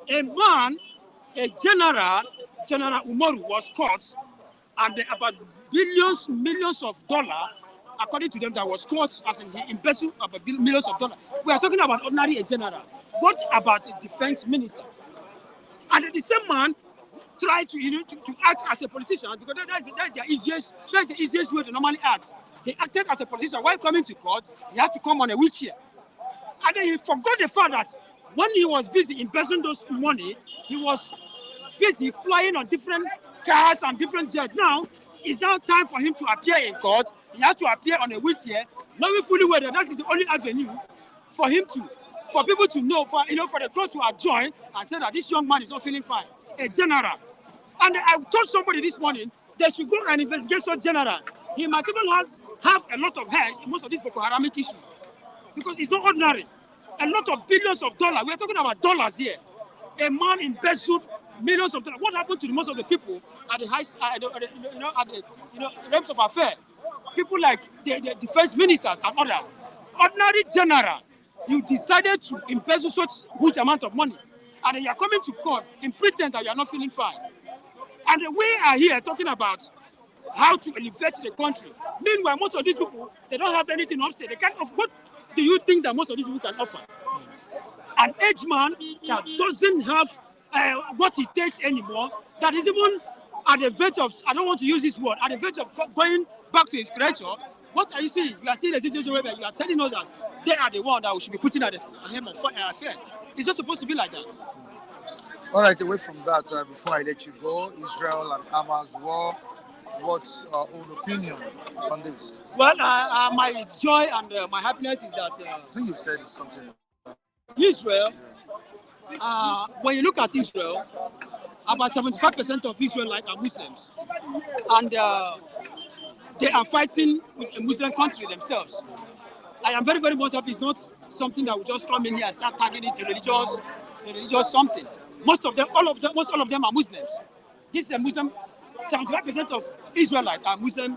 a general Umaru was caught, and about millions of dollars, according to them, that was caught as in he embezzled about millions of dollars. We are talking about ordinary a general. What about a defense minister? And the same man tried to act as a politician, because that's the easiest way to normally act. He acted as a politician. While coming to court, he has to come on a wheelchair. And then he forgot the fact that when he was busy embezzling those money, he was busy flying on different cars and different jets. Now, it's now time for him to appear in court. He has to appear on a wheelchair, knowing fully well that is the only avenue for people to know, for the court to adjourn and say that this young man is not feeling fine. A general. And I told somebody this morning they should go an investigation general. He might even have a lot of heads in most of these Boko Haramic issues, because it's not ordinary. A lot of billions of dollars. We are talking about dollars here. A man embezzled millions of dollars. What happened to most of the people at the realms of affair? People like the defense ministers and others. Ordinary general, you decided to embezzle such huge amount of money, and then you are coming to court in pretense that you are not feeling fine. And we are here talking about how to elevate the country. Meanwhile, most of these people, they don't have anything upstairs. They can't offer. What do you think that most of these people can offer? An aged man that doesn't have what it takes anymore, that is even at the verge of, I don't want to use this word, at the verge of going back to his creator. What are you seeing? You are seeing a situation where you are telling us that they are the one that we should be putting at the helm of affair. It's not supposed to be like that. All right, away from that, before I let you go, Israel and Hamas war, what's our own opinion on this? Well, my joy and my happiness is that I think you've said something. Israel, when you look at Israel, about 75% of Israelites are Muslims. And they are fighting with a Muslim country themselves. I am very, very much happy. It's not something that will just come in here and start tagging it a religious something. Most of them are Muslims. This is a Muslim. 75% of Israelites are Muslim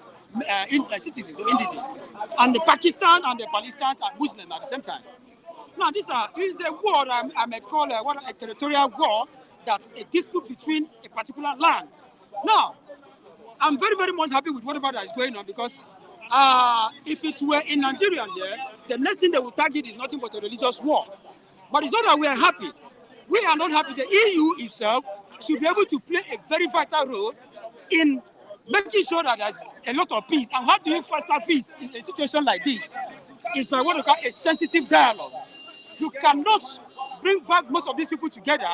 citizens or indigenous, and the Pakistan and the Palestinians are Muslim at the same time. Now, this is a war I might call a territorial war. That's a dispute between a particular land. Now, I'm very, very much happy with whatever that is going on, because if it were in Nigeria here, the next thing they will target is nothing but a religious war. But it's not that we are happy. We are not happy. The EU itself should be able to play a very vital role in making sure that there's a lot of peace. And how do you foster peace in a situation like this? It's by what we call a sensitive dialogue. You cannot bring back most of these people together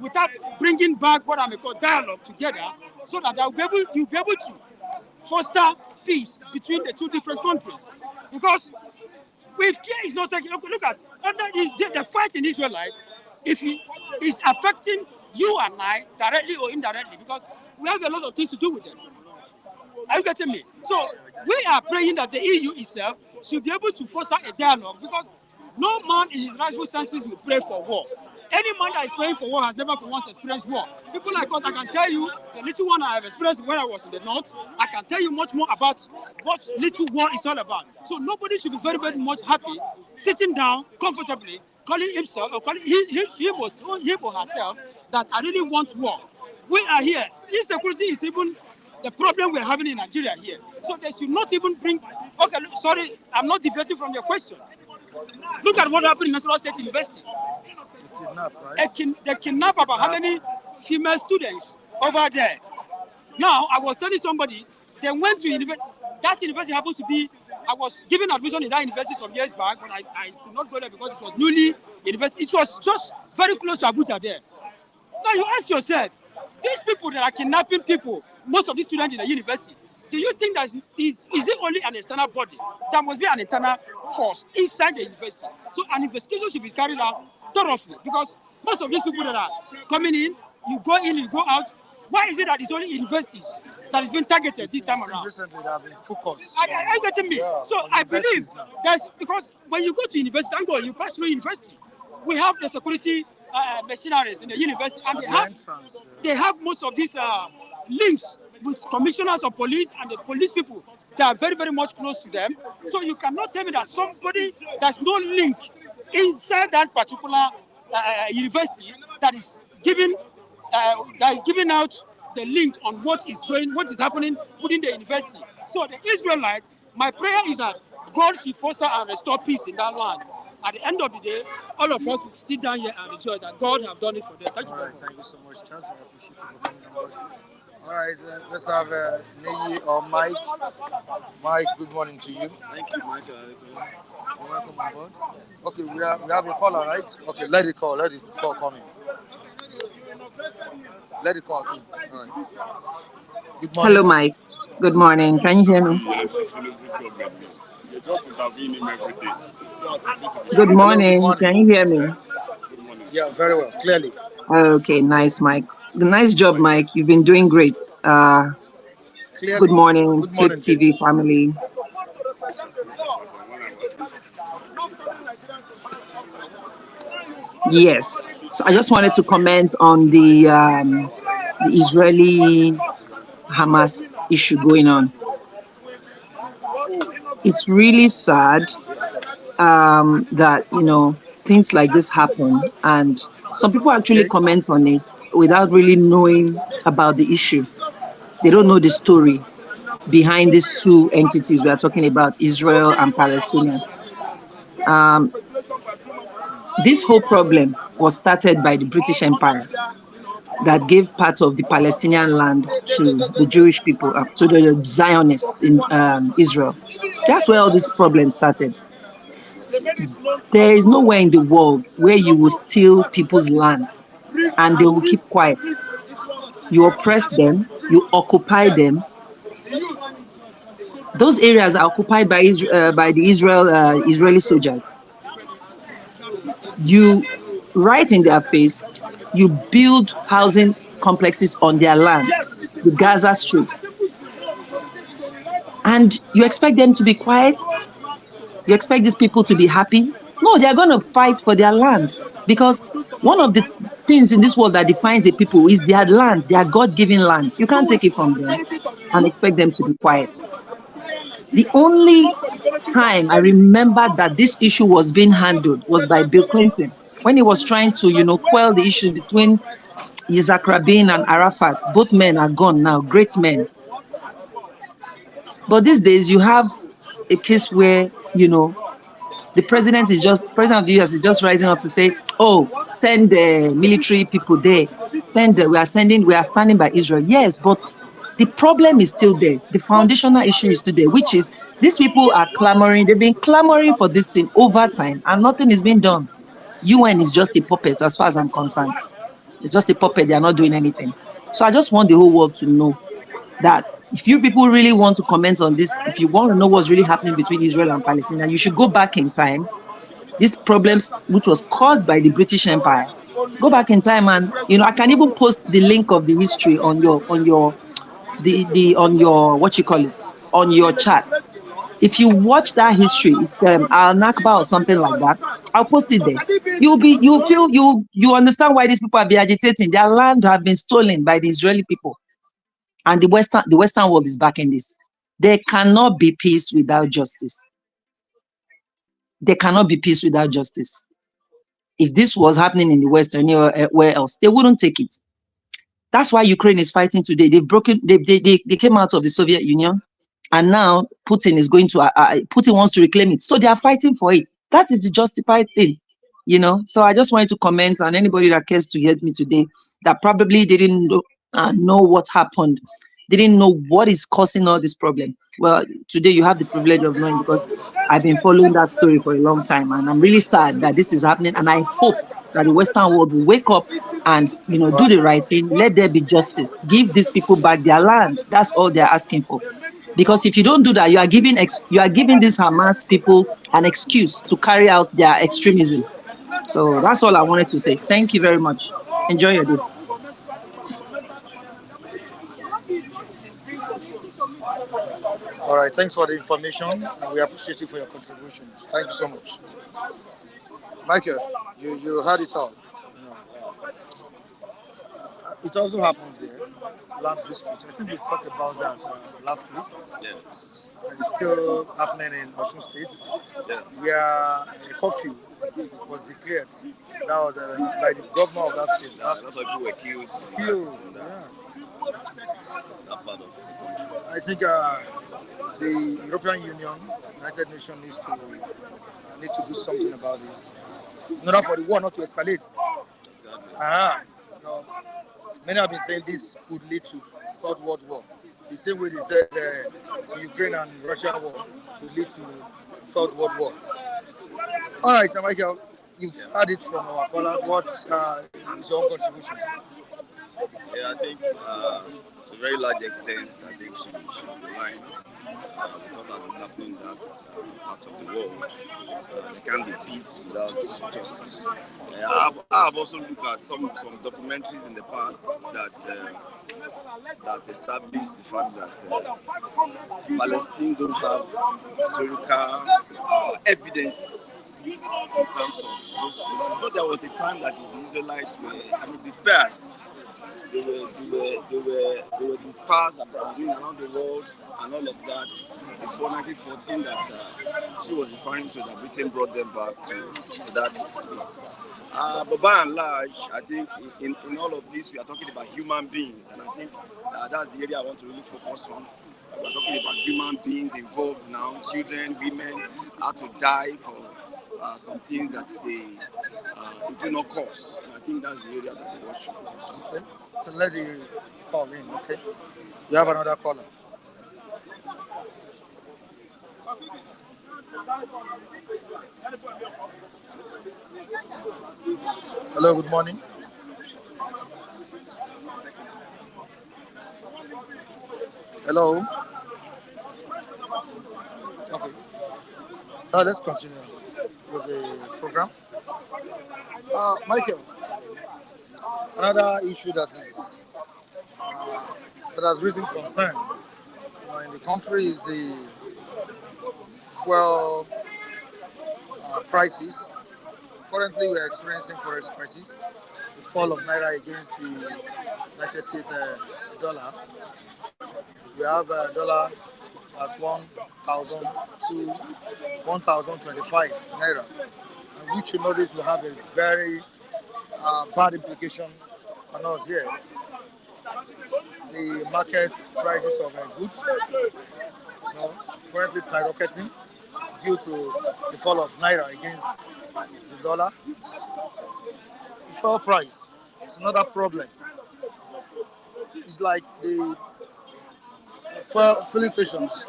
without bringing back what I may call dialogue together, so that you'll be able to foster peace between the two different countries. Because if care is not taken, look at the fight in Israel, if it is affecting you and I directly or indirectly, because we have a lot of things to do with them. Are you getting me? So we are praying that the EU itself should be able to foster a dialogue, because no man in his rightful senses will pray for war. Any man that is praying for war has never for once experienced war. People like us, I can tell you, the little one I have experienced when I was in the north, I can tell you much more about what little war is all about. So nobody should be very, very much happy sitting down comfortably, calling himself or calling him or herself that I really want war. We are here. Insecurity is even the problem we're having in Nigeria here. So they should not even bring. Okay, sorry, I'm not deviating from your question. Look at what happened in National State University. They kidnap about how many female students over there. Now, I was telling somebody, they went to university. That university happens to be, I was given admission in that university some years back, but I could not go there because it was newly university. It was just very close to Abuja there. Now, you ask yourself, these people that are kidnapping people, most of these students in the university, do you think that is it only an external body? There must be an internal force inside the university. So an investigation should be carried out thoroughly, because most of these people that are coming in, you go out. Why is it that it's only universities that is being targeted this time around? Recently, they have been focused. Are you getting me? Yeah, so on I believe universities now. there's, because when you go to university, thank God you pass through university. We have the security machineries in the university, and At they the have entrance, they have most of these links with commissioners of police and the police people that are very, very much close to them. So you cannot tell me that somebody that's no link inside that particular university that is giving out the link on what is happening within the university. So the Israelite, my prayer is that God should foster and restore peace in that land. At the end of the day, all of us will sit down here and rejoice that God have done it for them. Thank you. All right, thank you so much, Chance. I appreciate you for coming on board. All right, let's have Neyi or Mike. Mike, good morning to you. Thank you, Mike. You're welcome on board. Okay, we have a caller, right? Okay, let the call come in. Let it call in. All right. Good morning. Hello, Mike. Good morning. Can you hear me? You're just intervening every day. So it's going to be Good Hello, good morning. morning. Can you hear me? good morning. Yeah, very well, clearly. Okay, nice, Mike. Nice job, Mike. You've been doing great. Good Clearly. morning, Good Flip morning, Jay. TV family. Yes. So I just wanted to comment on the Israeli Hamas issue going on. It's really sad that things like this happen, and some people actually Okay. comment on it without really knowing about the issue. They don't know the story behind these two entities we are talking about, Israel and Palestine. Um, this whole problem was started by the British Empire that gave part of the Palestinian land to the Jewish people, to the Zionists in Israel. That's where all this problem started. There is nowhere in the world where you will steal people's land and they will keep quiet. You oppress them, you occupy them. Those areas are occupied by the Israeli soldiers. You right in their face, you build housing complexes on their land, the Gaza Strip, and you expect them to be quiet? You expect these people to be happy? No, they are going to fight for their land, because one of the things in this world that defines a people is their land, their God-given land. You can't take it from them and expect them to be quiet. The only time I remember that this issue was being handled was by Bill Clinton, when he was trying to, quell the issues between Yitzhak Rabin and Arafat. Both men are gone now, great men. But these days you have a case where, the president of the US is just rising up to say, oh, send the military people there. We are standing by Israel. Yes, but the problem is still there. The foundational issue is still there, which is these people are clamoring. They've been clamoring for this thing over time, and nothing is being done. UN is just a puppet, as far as I'm concerned. It's just a puppet. They are not doing anything. So I just want the whole world to know that if you people really want to comment on this, if you want to know what's really happening between Israel and Palestine, you should go back in time. These problems, which was caused by the British Empire, go back in time, and I can even post the link of the history on your what you call it, on your chat. If you watch that history, it's Al Nakba or something like that. I'll post it there. You understand why these people are be agitating. Their land have been stolen by the Israeli people, and the Western world is backing this. There cannot be peace without justice. There cannot be peace without justice. If this was happening in the West or anywhere else, they wouldn't take it. That's why Ukraine is fighting today. They came out of the Soviet Union, and now Putin is going to Putin wants to reclaim it. So they are fighting for it. That is the justified thing, So I just wanted to comment, and anybody that cares to hear me today that probably didn't know what happened, didn't know what is causing all this problem. Well, today you have the privilege of knowing, because I've been following that story for a long time, and I'm really sad that this is happening. And I hope that the Western world will wake up and do the right thing. Let there be justice. Give these people back their land. That's all they're asking for. Because if you don't do that, you are giving these Hamas people an excuse to carry out their extremism. So that's all I wanted to say. Thank you very much. Enjoy your day. All right, thanks for the information, and we appreciate you for your contributions. Thank you so much. Michael, you heard it all. You know, it also happens there, land dispute. I think we talked about that last week. Yes. And it's still happening in Osun State, Yeah. where a curfew was declared. That was by the governor of that state. A That's lot of people were killed killed. in Yeah. that part of the country. I think the European Union, United Nations need to do something about this in order for the war not to escalate. Exactly. You know, many have been saying this could lead to Third World War. The same way they said the Ukraine and Russia war could lead to Third World War. All right, Michael, you've heard it from our callers. What is your own contribution? Yeah, I think to a very large extent, I think she's aligned. With what has been happening in that part of the world, there can't be peace without justice. I have also looked at some documentaries in the past that established the fact that Palestine don't have historical evidences in terms of those places. But there was a time that the Israelites were, dispersed. They were dispersed around the world and all of that before 1914 that she was referring to, that Britain brought them back to that space. But by and large, I think in all of this, we are talking about human beings, and I think that's the area I want to really focus on. We're talking about human beings involved now, children, women, how to die for some things that they do not cause. And I think that's the area that the world should focus on. Okay. Let the call in, okay? You have another caller. Hello, good morning. Hello. Okay. Let's continue with the program. Michael, another issue that has risen concern in the country is the fuel prices. Currently, we are experiencing forex crisis, the fall of naira against the United States dollar. We have a dollar at 1,000 to 1,025 naira, and which you know this will have a very bad implication on us here. The market prices of goods, currently skyrocketing due to the fall of naira against the dollar. The fuel price is another problem. It's like the filling stations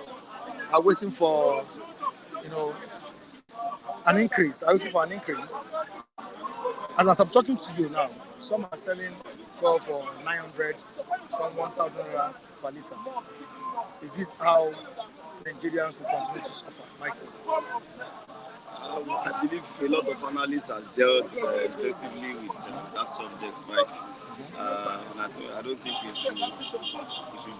are waiting for, an increase. Are waiting for an increase. As I'm talking to you now, some are selling fuel for 900, some 1,000 naira per liter. Is this how Nigerians will continue to suffer, Michael? I believe a lot of analysts has dealt excessively with that subject, Mike. And I don't think we should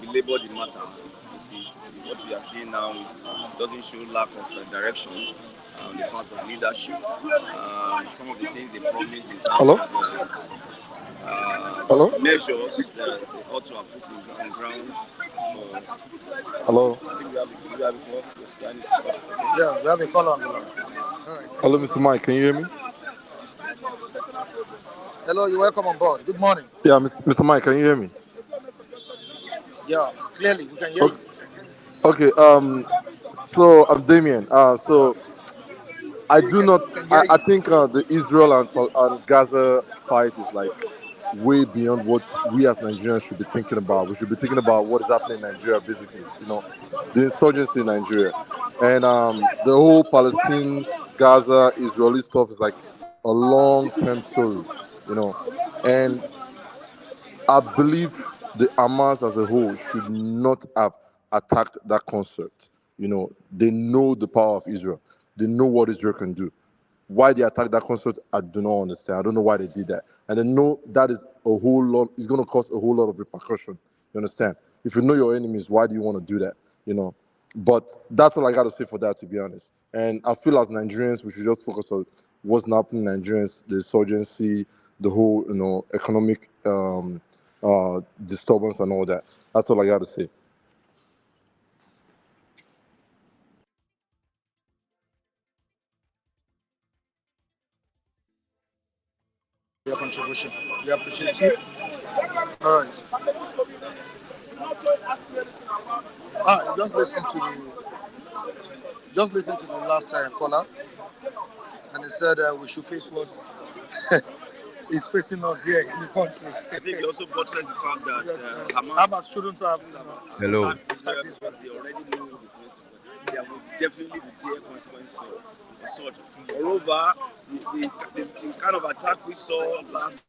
belabor the matter. It is what we are seeing now doesn't show lack of direction on the part of leadership. Some of the things they promise in terms Hello? Hello? of measures that they ought to have put on ground for. Hello? I think we have a call. I need to stop. Okay? Yeah, we have a call on the line. All right. Hello, Mr. Mike. Can you hear me? Hello, you're welcome on board. Good morning. Yeah, Mr. Mike. Can you hear me? Yeah, clearly we can hear you. Okay. So I'm Damien. So I We do can, not. we can I, hear I you. think the Israel and Gaza fight is like way beyond what we as Nigerians should be thinking about. We should be thinking about what is happening in Nigeria, basically. The insurgency in Nigeria, and the whole Palestine, Gaza, Israeli stuff is like a long-term story. You know, and I believe the Hamas as a whole should not have attacked that concert. They know the power of Israel. They know what Israel can do. Why they attacked that concert, I do not understand. I don't know why they did that. And they know that is a whole lot, it's going to cause a whole lot of repercussion. You understand? If you know your enemies, why do you want to do that? But that's what I got to say for that, to be honest. And I feel as Nigerians, we should just focus on what's happening in Nigerians, the insurgency, the whole, economic disturbance and all that. That's all I got to say. Your contribution. We appreciate you. All right. Just listen to the last caller, and he said we should face what is facing us here in the country. I think he also buttressed the fact that Hamas shouldn't have. Hello. They already know the consequence. There will definitely be dire consequences for such. Moreover, the kind of attack we saw last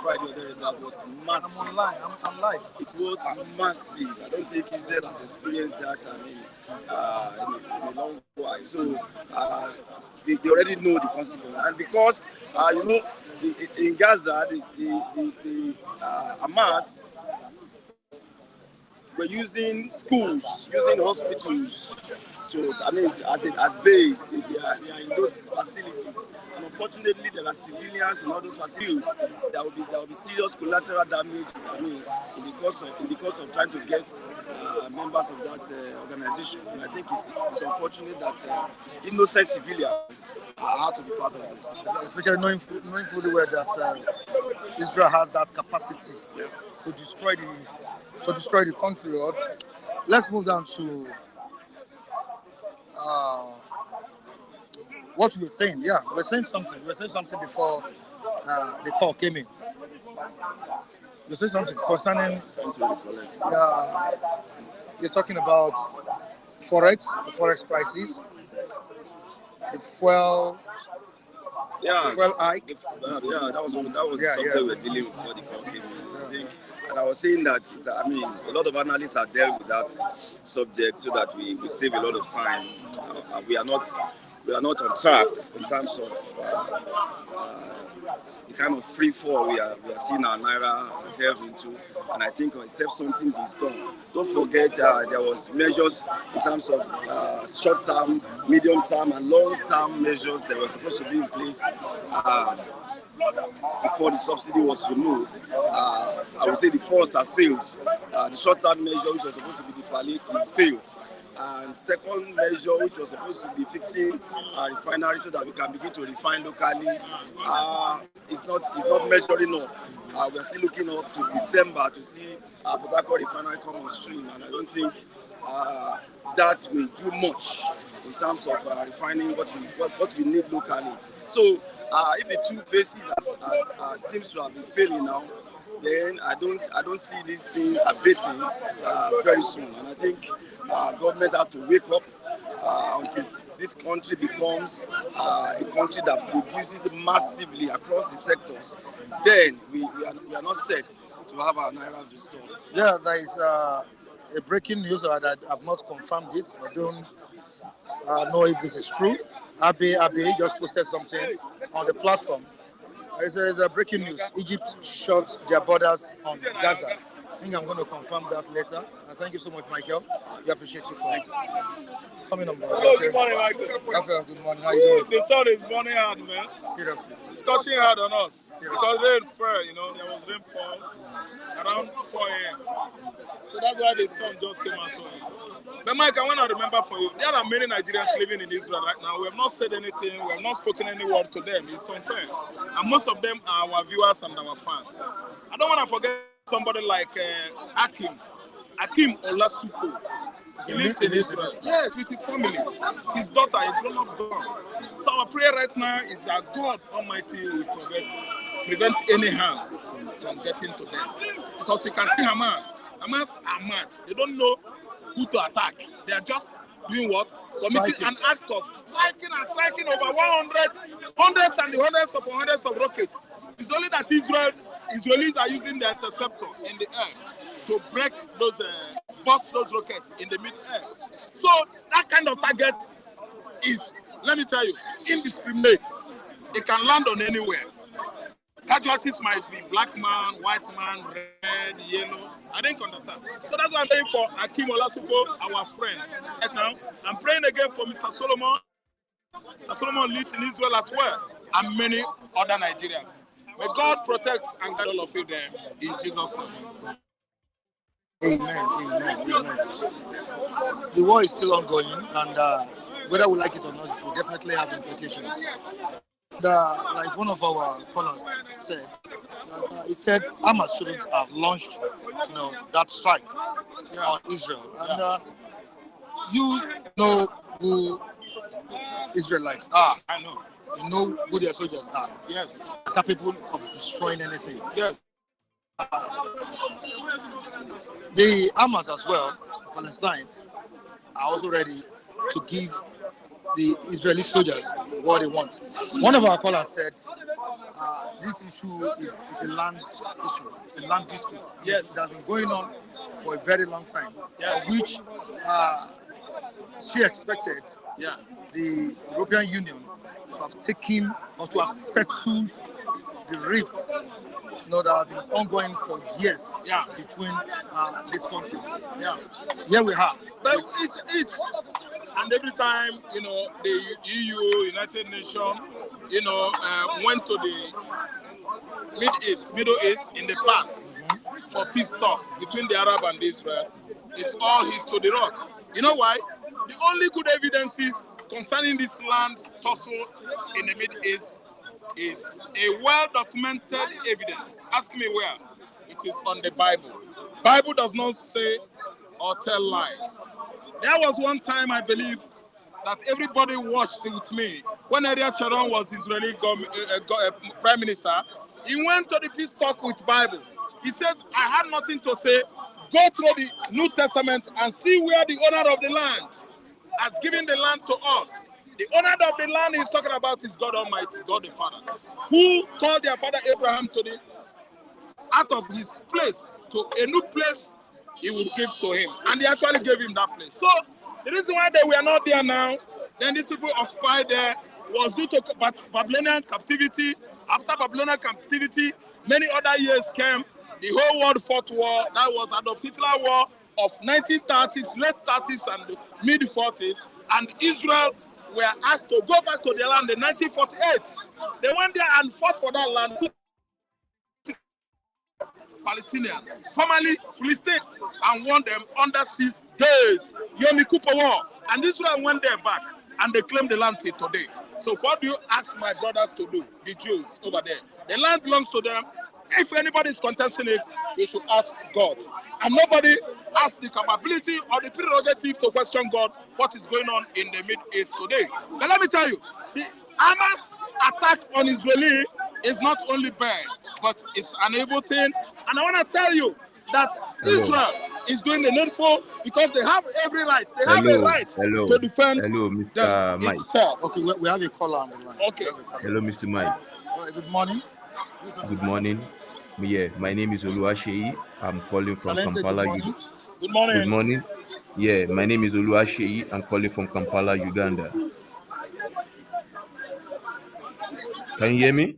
Friday or there, that was massive. I'm live. It was massive. I don't think Israel has experienced that in a long while. So they already know the consequence. And because in Gaza, the Hamas were using schools, using hospitals as base. They are in those facilities. And unfortunately, there are civilians in all those facilities. There will be serious collateral damage. In the course of trying to get members of that organization. And I think it's unfortunate that innocent civilians are to be part of this. Especially knowing fully well that Israel has that capacity to destroy the country. Right? Let's move down to what we're saying. Yeah, we're saying something. We're saying something before the call came in. We're saying something concerning. You're talking about forex, the forex crisis, the fuel. Fuel hike. That was something we're dealing with before the call came in. I think. And I was saying that a lot of analysts are dealt with that subject so that we save a lot of time. We are not on track in terms of the kind of free fall we are seeing our naira delve into. And I think except something is done. Don't forget there was measures in terms of short-term, medium-term, and long-term measures that were supposed to be in place. Before the subsidy was removed, I would say the first has failed. The short-term measure, which was supposed to be the palliative, failed. And second measure, which was supposed to be fixing refineries so that we can begin to refine locally, it's not measuring up. We're still looking up to December to see Port Harcourt refinery come on stream, and I don't think that will do much in terms of refining what we need locally. So if the two phases seems to have been failing now, then I don't see this thing abating very soon. And I think government have to wake up until this country becomes a country that produces massively across the sectors. Then we are not set to have our nairas restored. Yeah, there is a breaking news that I've not confirmed it. I don't know if this is true. Abe just posted something on the platform. It's a breaking news. Egypt shut their borders on Gaza. I think I'm going to confirm that later. Thank you so much, Michael. We appreciate you for coming on board. Hello, good morning, Michael. Rafael, good morning. How you doing? The sun is burning hard, man. Seriously. Scorching hard on us. Seriously. Because rain fell, there was rainfall around 4 a.m. So that's why the sun just came and saw it. But Mike, I want to remember for you, there are many Nigerians living in Israel right now. We have not said anything, we have not spoken any word to them. It's unfair. And most of them are our viewers and our fans. I don't want to forget somebody like Akim Olasupo. He lives in Israel. Yes, with his family. His daughter, a grown-up girl. So our prayer right now is that God Almighty will prevent any harms from getting to them. Because you can see Hamas are mad. They don't know who to attack. They are just doing what? Committing an act of striking over 100, hundreds and hundreds of rockets. It's only that Israelis are using the interceptor in the air to break those bust those rockets in the mid-air. So that kind of target is, let me tell you, indiscriminate. It can land on anywhere. Casualties might be black man, white man, red, yellow. I didn't understand. So that's why I'm praying for Akim Olasupo, our friend. Right now, I'm praying again for Mr. Solomon. Mr. Solomon lives in Israel as well, and many other Nigerians. May God protect and guide all of you there in Jesus' name. Amen, amen, amen. The war is still ongoing, and whether we like it or not, it will definitely have implications. Like one of our callers said, he said Hamas shouldn't have launched, that strike on Israel. And you know who Israelites are. I know. You know who their soldiers are. Yes. Capable of destroying anything. Yes. The Hamas as well, Palestine, are also ready to give the Israeli soldiers what they want. One of our callers said this issue is a land issue. It's a land dispute. Yes. It has been going on for a very long time. Yes. Which she expected the European Union to have taken or to have settled the rift that have been ongoing for years between these countries. Here we are. But it's and every time, the EU, United Nations, went to the Middle East in the past for peace talk between the Arab and Israel, it's all hit to the rock. You know why? The only good evidences concerning this land tussle in the Middle East is a well-documented evidence. Ask me where. It is on the Bible. Bible does not say or tell lies. There was one time, I believe, that everybody watched with me. When Ariel Sharon was Israeli prime minister, he went to the peace talk with Bible. He says, I had nothing to say. Go through the New Testament and see where the owner of the land has given the land to us. The owner of the land he's talking about is God Almighty, God the Father, who called their father Abraham out of his place to a new place he would give to him. And he actually gave him that place. So the reason why they were not there now, then these people occupied there, was due to Babylonian captivity. After Babylonian captivity, many other years came. The whole world fought war. That was Adolf Hitler war of 1930s, late 30s and mid 40s. And Israel were asked to go back to their land in 1948. They went there and fought for that land. Palestinian, formerly Philistines, and won them under 6 days. Yom Kippur War. And Israel went there back and they claimed the land till today. So what do you ask my brothers to do, the Jews over there? The land belongs to them. If anybody is contesting it, they should ask God. And nobody has the capability or the prerogative to question God what is going on in the Middle East today. But let me tell you, the Hamas attack on Israeli is not only bad, but it's an evil thing. And I want to tell you that Israel is doing the needful because they have every right. They have a right to defend Mr. Mike. itself. Okay, we have a caller on the line. Okay. Hello, Mr. Mike. Good morning. Good morning. Yeah, my name is Oluwaseyi. I'm calling from Kampala. Good morning. Good morning. Yeah, my name is Oluwaseyi. I'm calling from Kampala, Uganda. Can you hear me?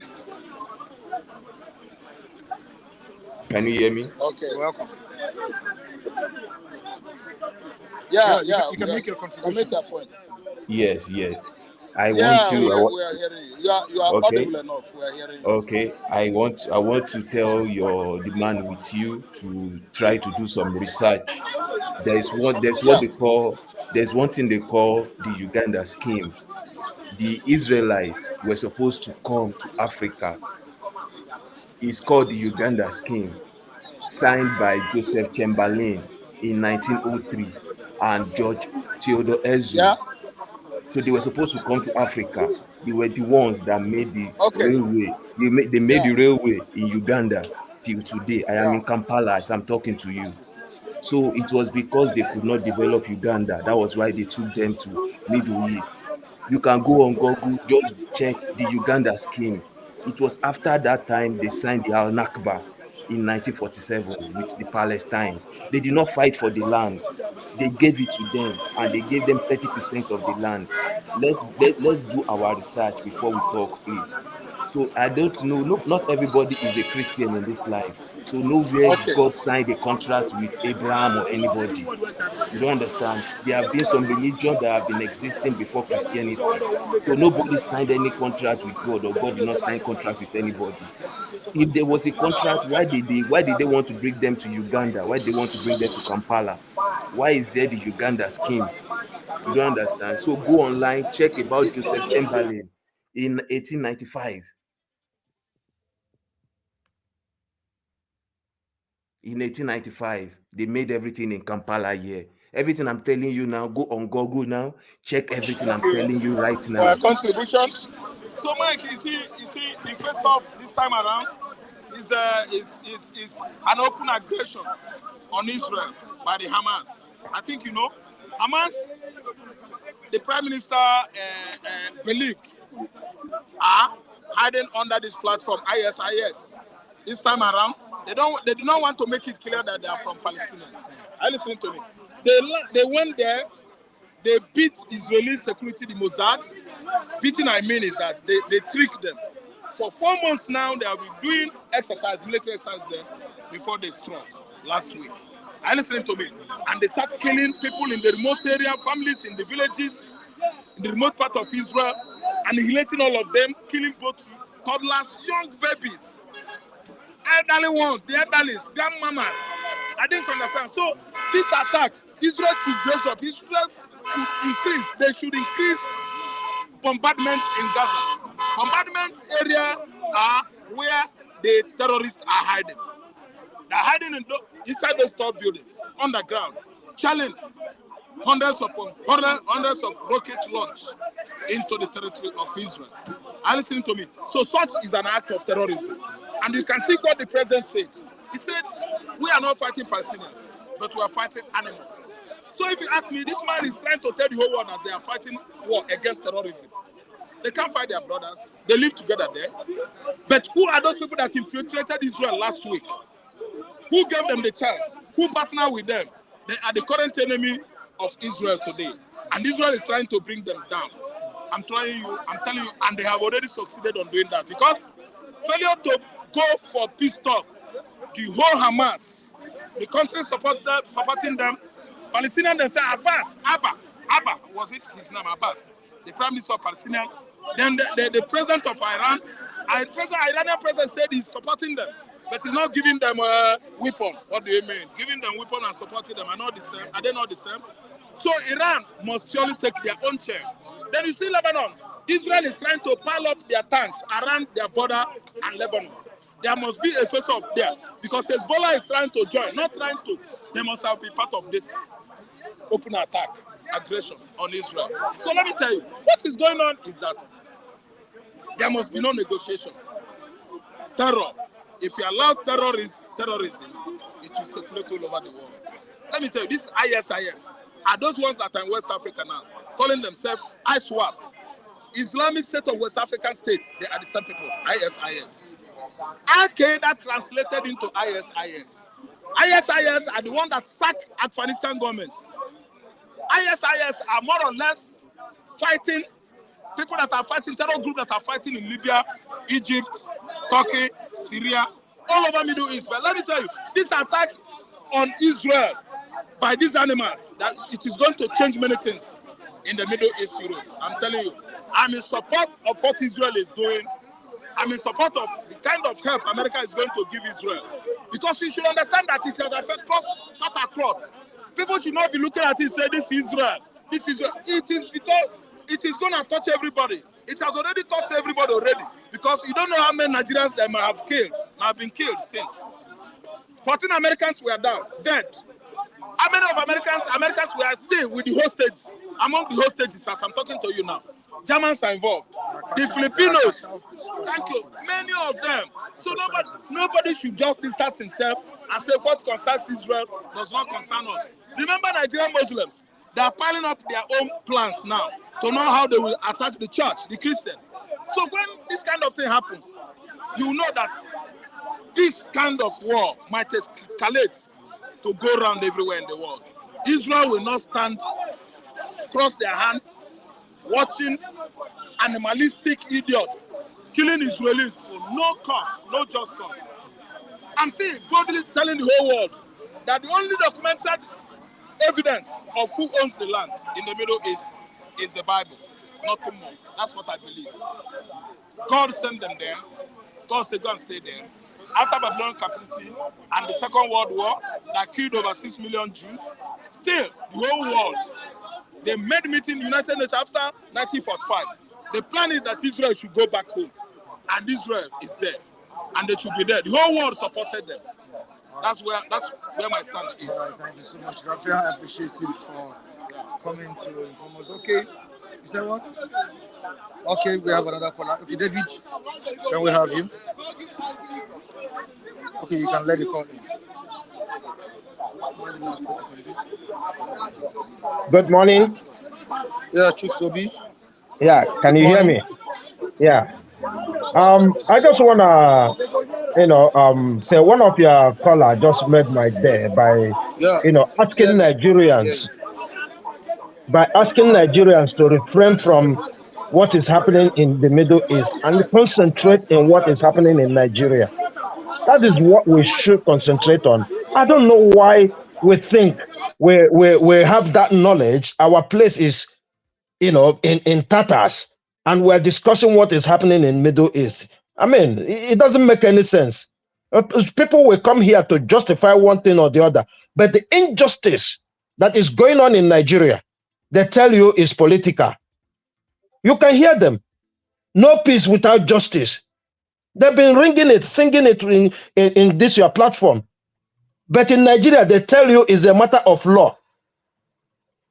Can you hear me? Okay. Welcome. Yeah. You can make your contribution. Make your point. Yes. I We are hearing you. You are Okay. audible enough. We are hearing you. Okay, I want to tell the man with you to try to do some research. There's one thing they call the Uganda scheme. The Israelites were supposed to come to Africa. It's called the Uganda scheme, signed by Joseph Chamberlain in 1903 and George Theodore Herzl. Yeah. So they were supposed to come to Africa. They were the ones that made the Okay. railway. They made the railway in Uganda till today. I am in Kampala as I'm talking to you. So it was because they could not develop Uganda. That was why they took them to Middle East. You can go on Google, just check the Uganda scheme. It was after that time they signed the Al Nakba. in 1947 with the Palestinians. They did not fight for the land. They gave it to them, and they gave them 30% of the land. Let's do our research before we talk, please. So I don't know. No, not everybody is a Christian in this life. So nowhere Okay. God signed a contract with Abraham or anybody. You don't understand? There have been some religions that have been existing before Christianity. So nobody signed any contract with God, or God did not sign contract with anybody. If there was a contract, why did they want to bring them to Uganda? Why they want to bring them to Kampala? Why is there the Uganda scheme? You don't understand. So go online, check about Joseph Chamberlain in 1895. In 1895, they made everything in Kampala here. Everything I'm telling you now, go on Google now, check everything I'm telling you right now. Contribution. So, Mike, you see, the face off this time around is an open aggression on Israel by the Hamas. I think you know, Hamas. The Prime Minister believed are hiding under this platform ISIS. This time around, they do not want to make it clear that they are from Palestinians. Are you listening to me? They went there. They beat Israeli security, the Mossad. Beating, I mean, is that they tricked them. For 4 months now, they have been doing military exercise there before they struck last week. Are you listening to me? And they start killing people in the remote area, families in the villages, in the remote part of Israel, annihilating all of them, killing both toddlers, young babies, elderly ones, the elderlies, grandmamas. I didn't understand. So this attack, Israel should raise up. Israel should increase. They should increase bombardment in Gaza. Bombardment area are where the terrorists are hiding. They're hiding inside those tall buildings, underground, challenging hundreds of rocket launch into the territory of Israel. Are you listening to me? So such is an act of terrorism. And you can see what the president said. He said, we are not fighting Palestinians, but we are fighting animals. So if you ask me, this man is trying to tell the whole world that they are fighting war against terrorism. They can't fight their brothers. They live together there. But who are those people that infiltrated Israel last week? Who gave them the chance? Who partnered with them? They are the current enemy of Israel today. And Israel is trying to bring them down. I'm telling you, and they have already succeeded on doing that. Because failure to go for peace talk, the whole Hamas, the country supporting them, Palestinians, they say Abba, was it his name, Abbas, the Prime Minister of Palestinian. Then the President of Iran, Iranian President said he's supporting them, but he's not giving them a weapon. What do you mean? Giving them weapon and supporting them are not the same. Are they not the same? So Iran must surely take their own chair. Then you see Lebanon. Israel is trying to pile up their tanks around their border and Lebanon. There must be a face-off there because Hezbollah is trying to join, not trying to. They must have been part of this open attack, aggression on Israel. So let me tell you, what is going on is that there must be no negotiation. Terror. If you allow terrorism, it will circulate all over the world. Let me tell you, this ISIS are those ones that are in West Africa now, calling themselves ISWAP. Islamic State of West African States, they are the same people, ISIS. Al-Qaeda translated into ISIS. ISIS are the one that sacked Afghanistan government. ISIS are more or less fighting, people that are fighting, terror groups that are fighting in Libya, Egypt, Turkey, Syria, all over Middle East. But let me tell you, this attack on Israel by these animals, that it is going to change many things in the Middle East, Europe. I'm telling you, I'm in support of what Israel is doing. I'm in support of the kind of help America is going to give Israel. Because you should understand that it has affected cut across. People should not be looking at it and say, this is Israel. This is Israel. It is because it is going to touch everybody. It has already touched everybody already. Because you don't know how many Nigerians they might have been killed since. 14 Americans were down, dead. How many of Americans were still with the hostage? Among the hostages, as I'm talking to you now. Germans are involved. The Filipinos, thank you, many of them. So nobody should just distance himself and say what concerns Israel does not concern us. Remember Nigerian Muslims, they are piling up their own plans now to know how they will attack the church, the Christian. So when this kind of thing happens, you know that this kind of war might escalate to go around everywhere in the world. Israel will not stand, cross their hands, watching animalistic idiots killing Israelis for no cause, no just cause. Until boldly telling the whole world that the only documented evidence of who owns the land in the Middle East is the Bible, nothing more. That's what I believe. God sent them there. God said, go and stay there. After Babylonian captivity and the Second World War that killed over 6 million Jews, still, the whole world, they made meeting in the United Nations after 1945. The plan is that Israel should go back home. And Israel is there. And they should be there. The whole world supported them. That's where my stand is. All right, thank you so much, Raphael. I appreciate you for coming to inform us. Okay, you said what? Okay, we have another caller. Okay, David, can we have you? Okay, you can let the call in. Good morning. Yeah, Chuksobi. Yeah, can Good you hear morning. me? Yeah. I just wanna, say one of your caller just made my day by, Yeah, asking clearly, I can hear Nigerians you. to refrain from what is happening in the Middle East and concentrate in what is happening in Nigeria. That is what we should concentrate on. I don't know why we think we have that knowledge. Our place is, in tatters, and we're discussing what is happening in Middle East. I mean, it doesn't make any sense. People will come here to justify one thing or the other, but the injustice that is going on in Nigeria, they tell you is political. You can hear them. No peace without justice. They've been ringing it, singing it in this your platform. But in Nigeria, they tell you it's a matter of law.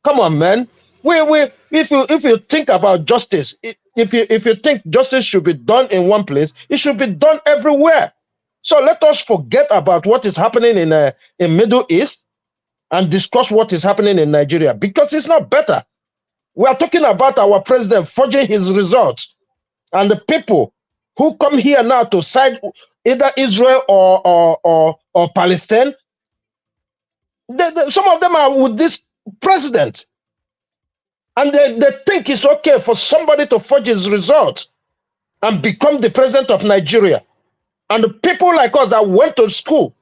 Come on, man. If you think about justice, if you think justice should be done in one place, it should be done everywhere. So let us forget about what is happening in Middle East and discuss what is happening in Nigeria, because it's not better. We are talking about our president forging his results, and the people who come here now to side either Israel or Palestine. Some of them are with this president. And they think it's okay for somebody to forge his results and become the president of Nigeria. And the people like us that went to school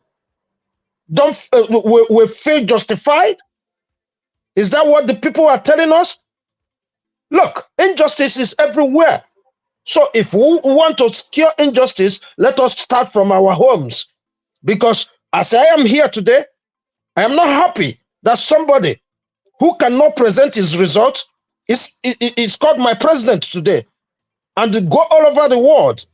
we feel justified? Is that what the people are telling us? Look, injustice is everywhere. So if we want to cure injustice, let us start from our homes. Because as I am here today, I am not happy that somebody who cannot present his results is called my president today, and go all over the world.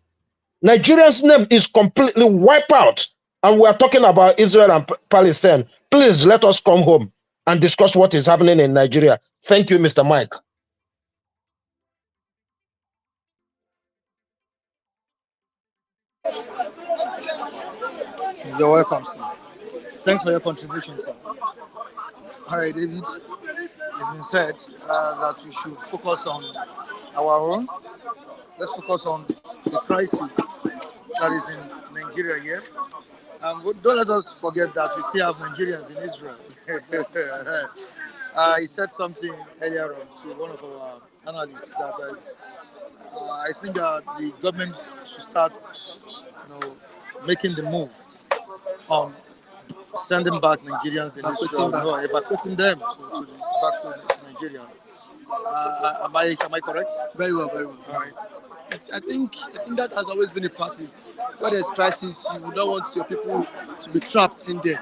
Nigeria's name is completely wiped out, and we are talking about Israel and Palestine. Please let us come home and discuss what is happening in Nigeria. Thank you, Mr. Mike. You're welcome, sir. Thanks for your contribution, sir. All right, David. It's been said that we should focus on our own. Let's focus on the crisis that is in Nigeria here. Don't let us forget that we still have Nigerians in Israel. He said something earlier on to one of our analysts that I think the government should start, making the move on sending back Nigerians in Israel, evacuating them back to Nigeria. Am I correct? Very well, very well. All right. I think that has always been a practice. Where there's crisis, you don't want your people to be trapped in there.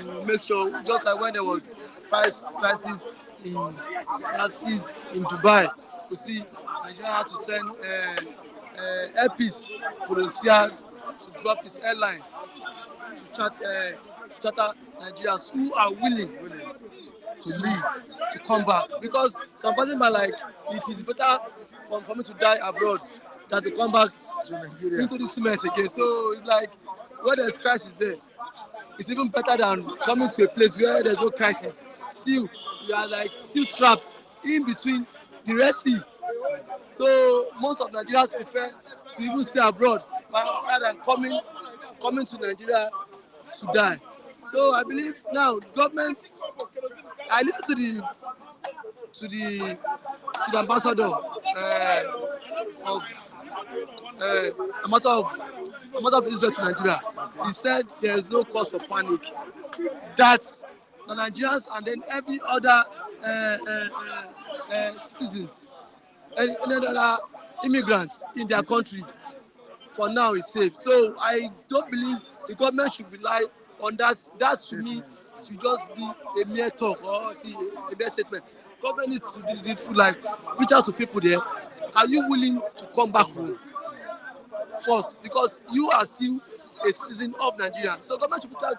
You make sure, just like when there was crisis in Dubai, you see Nigeria had to send airpeace volunteer to drop his airline to charter Nigerians who are willing to leave, to come back. Because some person might like, it is better for me to die abroad than to come back to Nigeria, into the cement again. So it's like, where there's crisis there, it's even better than coming to a place where there's no crisis. Still, you are like still trapped in between the Red Sea. So most of Nigerians prefer to even stay abroad rather than coming coming to Nigeria to die. So I believe now government. I listen to the ambassador ambassador of Israel to Nigeria. He said there is no cause for panic. That the Nigerians and then every other citizens and other immigrants in their country for now is safe. So I don't believe the government should rely on that. That to me should just be a mere talk or a mere statement. Government needs to do the needful, like reach out to people there. Are you willing to come back home first? Because you are still a citizen of Nigeria. So government should reach out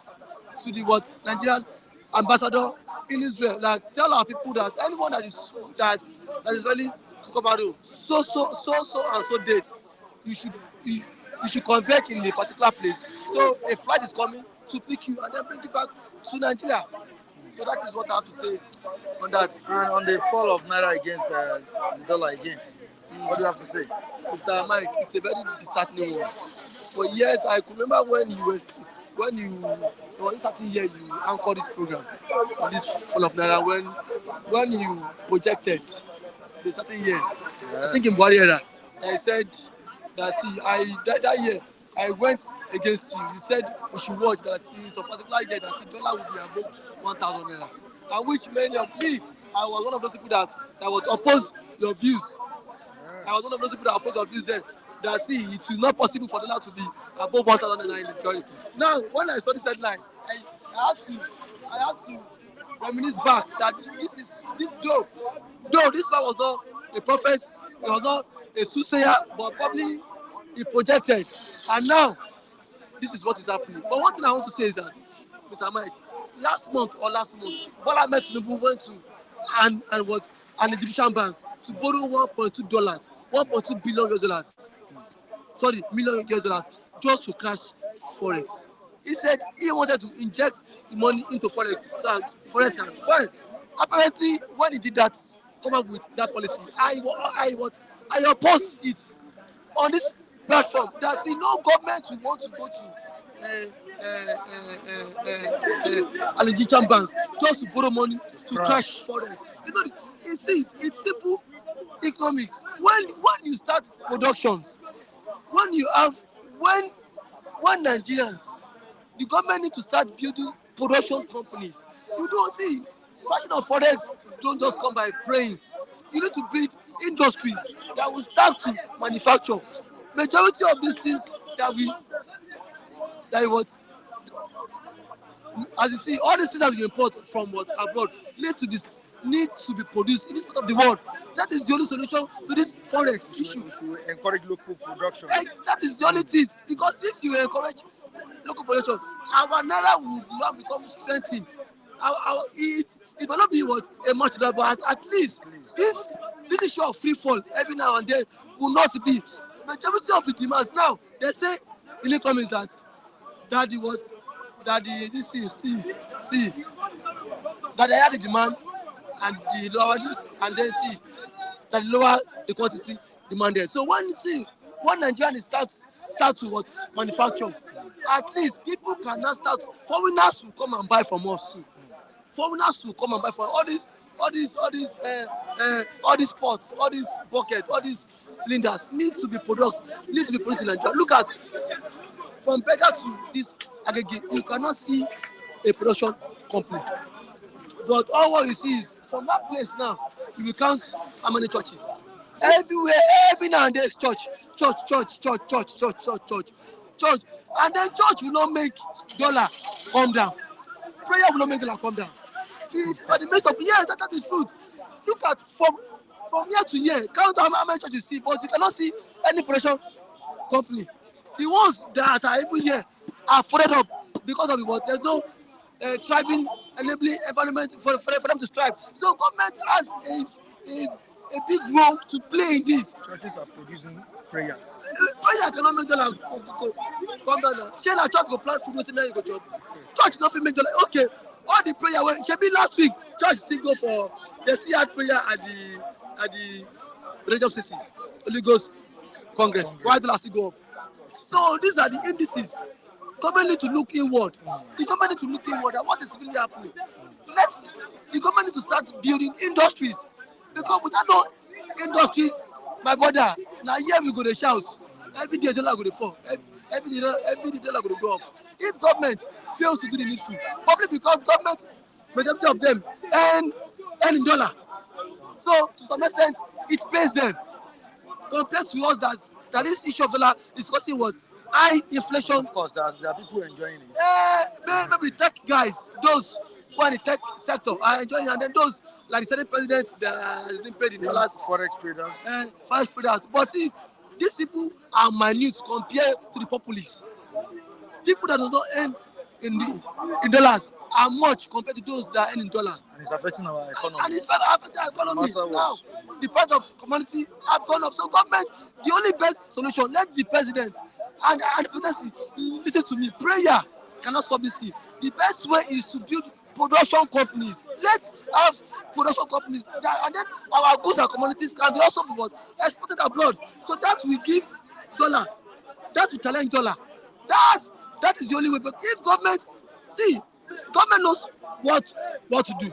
to the Nigerian ambassador in Israel. Like tell our people that anyone that is ready to come out home, so and so date, you should convert in a particular place. So a flight is coming to pick you and then bring you back to Nigeria. So that is what I have to say on that. And on the fall of Naira against the dollar again, what do you have to say? Mr. Mike, it's a very disheartening one. For years, I could remember when in certain year you anchored this program on this fall of Naira when you projected the certain year. I think in Buhari era, I said that that year I went against you. You said we should watch that in some particular year that the dollar will be above 1,000 naira. And which many of me, I was one of those people that would oppose your views. I was one of those people that opposed your views then. That it is not possible for the dollar to be above 1,000 naira in the country. Now, when I saw this headline, I had to reminisce back that this though this man was not a prophet, he was not a soothsayer, but probably he projected. And now, this is what is happening. But one thing I want to say is that, Mr. Mike, last month, Bola Ahmed Tinubu went to an Egyptian bank to borrow $1.2 billion million US dollars just to crash forex. He said he wanted to inject the money into forex so that forex can fine. Apparently, when he did that, come up with that policy, I oppose it on this platform. That no government will want to go to an Egyptian bank just to borrow money to crash forex. It's simple economics. When you start productions, when Nigerians, the government need to start building production companies. You don't see crashing of forex don't just come by praying. You need to build industries that will start to manufacture. Majority of these things as you see, all these things that we import from abroad need to be produced in this part of the world. That is the only solution to this forex issue. We should encourage local production. That is the only thing. Because if you encourage local production, our naira will not become strengthened. It might not be a much, but at least this issue of free fall every now and then will not be. Majority of the demands now, they say in the comments that that they had the demand and the lower, and then see that lower the quantity demanded. So when Nigerians start to manufacture, at least people can now start. Foreigners will come and buy from us too. Foreigners will come and buy from all these pots, all these buckets, all these cylinders need to be produced in Nigeria. Look at from Berger to this Agege, you cannot see a production company. But all what you see is from that place now, you will count how many churches. Everywhere, every now and then is church. And then church will not make dollar come down. Prayer will not make dollar come down. It's by the midst of years, that is truth. Look at from year to year, count how many churches you see, but you cannot see any production company. The ones that are every year are flooded up because of what? There's no thriving, enabling environment for them to strive. So government has a big role to play in this. Churches are producing prayers. Prayer cannot make dollar come down now. Share a church go plant food, you go chop. Church nothing make dollar. Okay, all the prayer when should be last week. Church still go for the CR prayer at the Region CC, Holy Ghost Congress. Why dollar still go up? So these are the indices government need to look inward. The government need to look inward at what is really happening. The government need to start building industries, because without no industries, my brother, now here we go to shout. Every day dollar go to fall. Every day dollar go to go up. If government fails to do the needful, probably because government, majority of them earn in dollar. So to some extent, it pays them compared to us that this issue of dollar discussing was high inflation. Of course, there are people enjoying it. Maybe the tech guys, those who are in the tech sector are enjoying it, and then those like the Senate president that has been paid in dollars, forex traders. Forex traders. But see, these people are minute compared to the populace. People that do not earn in dollars are much compared to those that earn in dollar. And it's affecting our economy. And it's affecting our economy. Now, the price of commodity have gone up. So government, the only best solution, let the president and the presidency listen to me. Prayer cannot solve this. The best way is to build production companies. Let's have production companies, and then our goods and commodities can be also be exported abroad. So that will give dollar, that will challenge dollar. That is the only way. But if government knows what to do.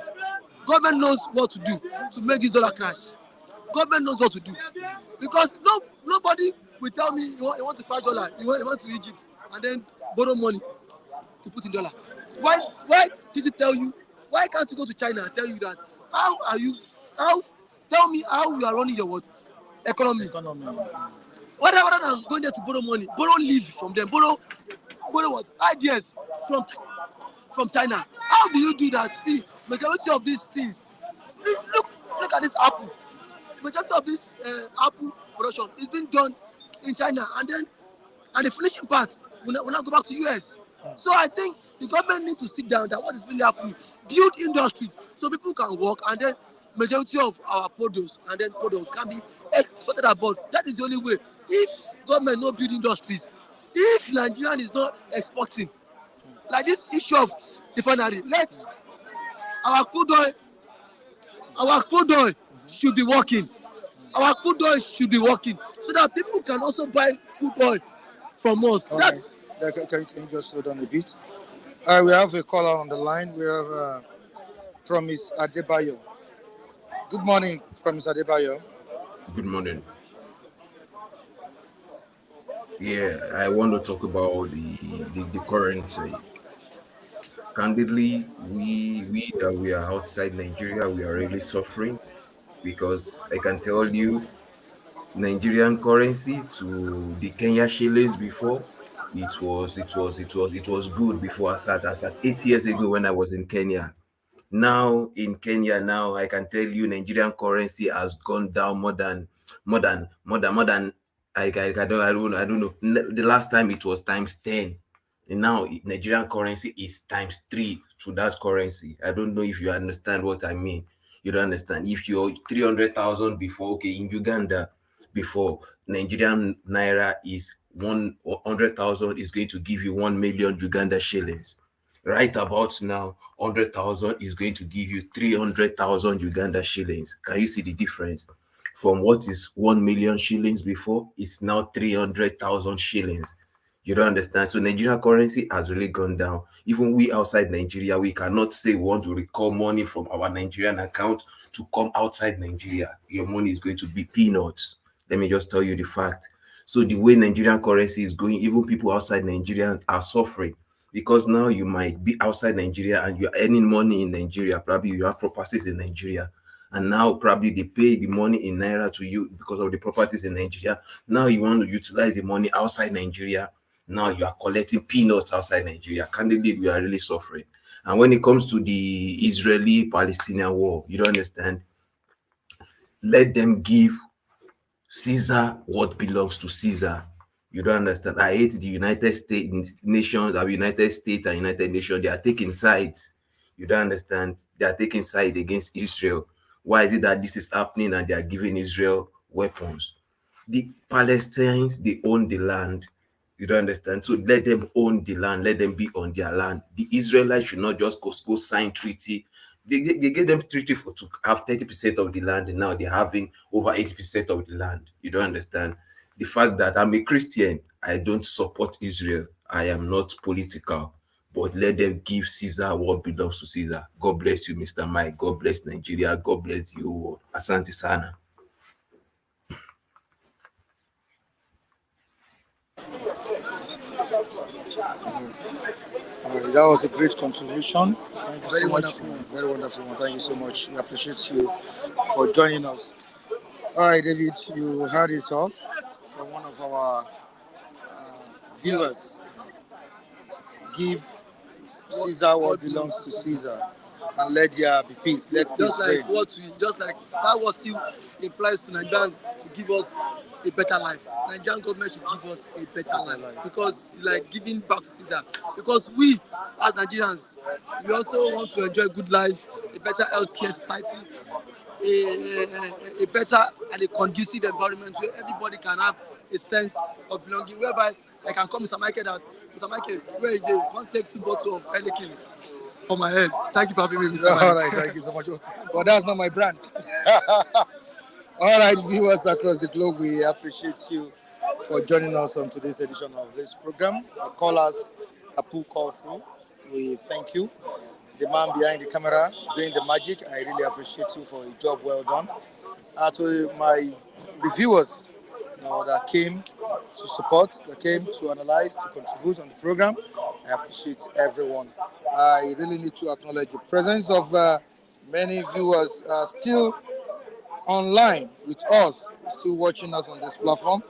Government knows what to do to make this dollar crash. Government knows what to do, because nobody will tell me you want to crash dollar. You want to Egypt and then borrow money to put in dollar. Why did it tell you? Why can't you go to China and tell you that? Tell me how you are running your what economy. Rather than going there to borrow money, borrow leave from them, borrow what ideas from China. How do you do that? See, majority of these things. Look at this apple. Majority of this apple production is being done in China, and the finishing part will not go back to US. So I think the government need to sit down. That what is really happening, build industries so people can work, and then majority of our products can be exported abroad. That is the only way. If government no build industries, if Nigerian is not exporting, like this issue of refinery, our crude oil should be working. Our crude oil should be working so that people can also buy crude oil from us. Okay. Can you just slow down a bit? We have a caller on the line. We have Promise Adebayo. Good morning, Promise Adebayo. Good morning. Yeah, I want to talk about the currency. Candidly, we are outside Nigeria, we are really suffering, because I can tell you, Nigerian currency to the Kenya shillings before, it was good before I sat 8 years ago when I was in Kenya. Now in Kenya, now I can tell you Nigerian currency has gone down more than I don't know. The last time it was times 10. And now Nigerian currency is times 3 to that currency. I don't know if you understand what I mean. You don't understand. If you're 300,000 before, okay, in Uganda, before Nigerian naira is 100,000 is going to give you 1 million Uganda shillings. Right about now, 100,000 is going to give you 300,000 Uganda shillings. Can you see the difference? From what is 1 million shillings before, it's now 300,000 shillings. You don't understand. So Nigerian currency has really gone down. Even we outside Nigeria, we cannot say we want to recall money from our Nigerian account to come outside Nigeria. Your money is going to be peanuts. Let me just tell you the fact. So the way Nigerian currency is going, even people outside Nigeria are suffering, because now you might be outside Nigeria and you're earning money in Nigeria. Probably you have properties in Nigeria. And now probably they pay the money in naira to you because of the properties in Nigeria. Now you want to utilize the money outside Nigeria. Now you are collecting peanuts outside Nigeria. Candidly, we are really suffering. And when it comes to the Israeli-Palestinian war, you don't understand. Let them give Caesar what belongs to Caesar. You don't understand. I hate the United States nations, the United States and United Nations. They are taking sides. You don't understand. They are taking sides against Israel. Why is it that this is happening and they are giving Israel weapons? The Palestinians, they own the land. You don't understand. So let them own the land. Let them be on their land. The Israelites should not just go sign treaty. They gave them treaty to have 30% of the land, and now they're having over 80% of the land. You don't understand. The fact that I'm a Christian, I don't support Israel. I am not political, but let them give Caesar what belongs to Caesar. God bless you, Mr. Mike. God bless Nigeria. God bless the whole world. Asante sana. That was a great contribution. Thank you Very so much. wonderful. Very wonderful one. Thank you so much. We appreciate you for joining us. All right, David, you heard it all from one of our viewers. Give Caesar what belongs to Caesar, and let there be peace. Let peace Just reign. like that was still implies to Nigeria to give us a better life. Nigerian government should give us a better life because like giving back to Caesar. Because we as Nigerians, we also want to enjoy a good life, a better healthcare society, a better and a conducive environment where everybody can have a sense of belonging. Whereby I can call Mr. Michael that Mr. Michael, where is you can't take 2 bottles of anything for my head. Thank you for having me, Mr. All Mike. right, thank you so much. But that's not my brand. All right, viewers across the globe, we appreciate you for joining us on today's edition of this program. The callers Apu called through. We thank you. The man behind the camera doing the magic, I really appreciate you for a job well done. To my reviewers that came to support, that came to analyze, to contribute on the program, I appreciate everyone. I really need to acknowledge the presence of many viewers still online with us, still watching us on this platform.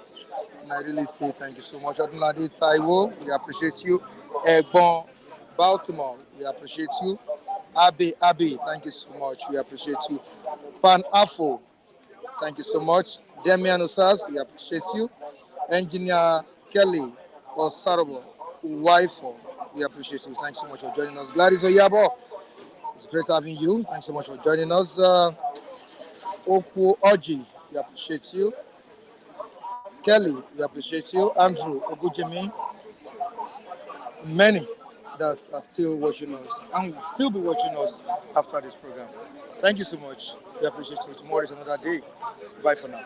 And I really say thank you so much. Adunlade Taiwo, we appreciate you. Egbon Baltimore, we appreciate you. Abe, thank you so much. We appreciate you. Pan Afo, thank you so much. Demian Osas, we appreciate you. Engineer Kelly Osarobo Uwaifo, we appreciate you. Thanks so much for joining us. Gladys Oyabo, it's great having you. Thanks so much for joining us. Oku Oji, we appreciate you. Kelly, we appreciate you. Andrew Ogujimi, many that are still watching us and will still be watching us after this program. Thank you so much. We appreciate you. Tomorrow is another day. Bye for now.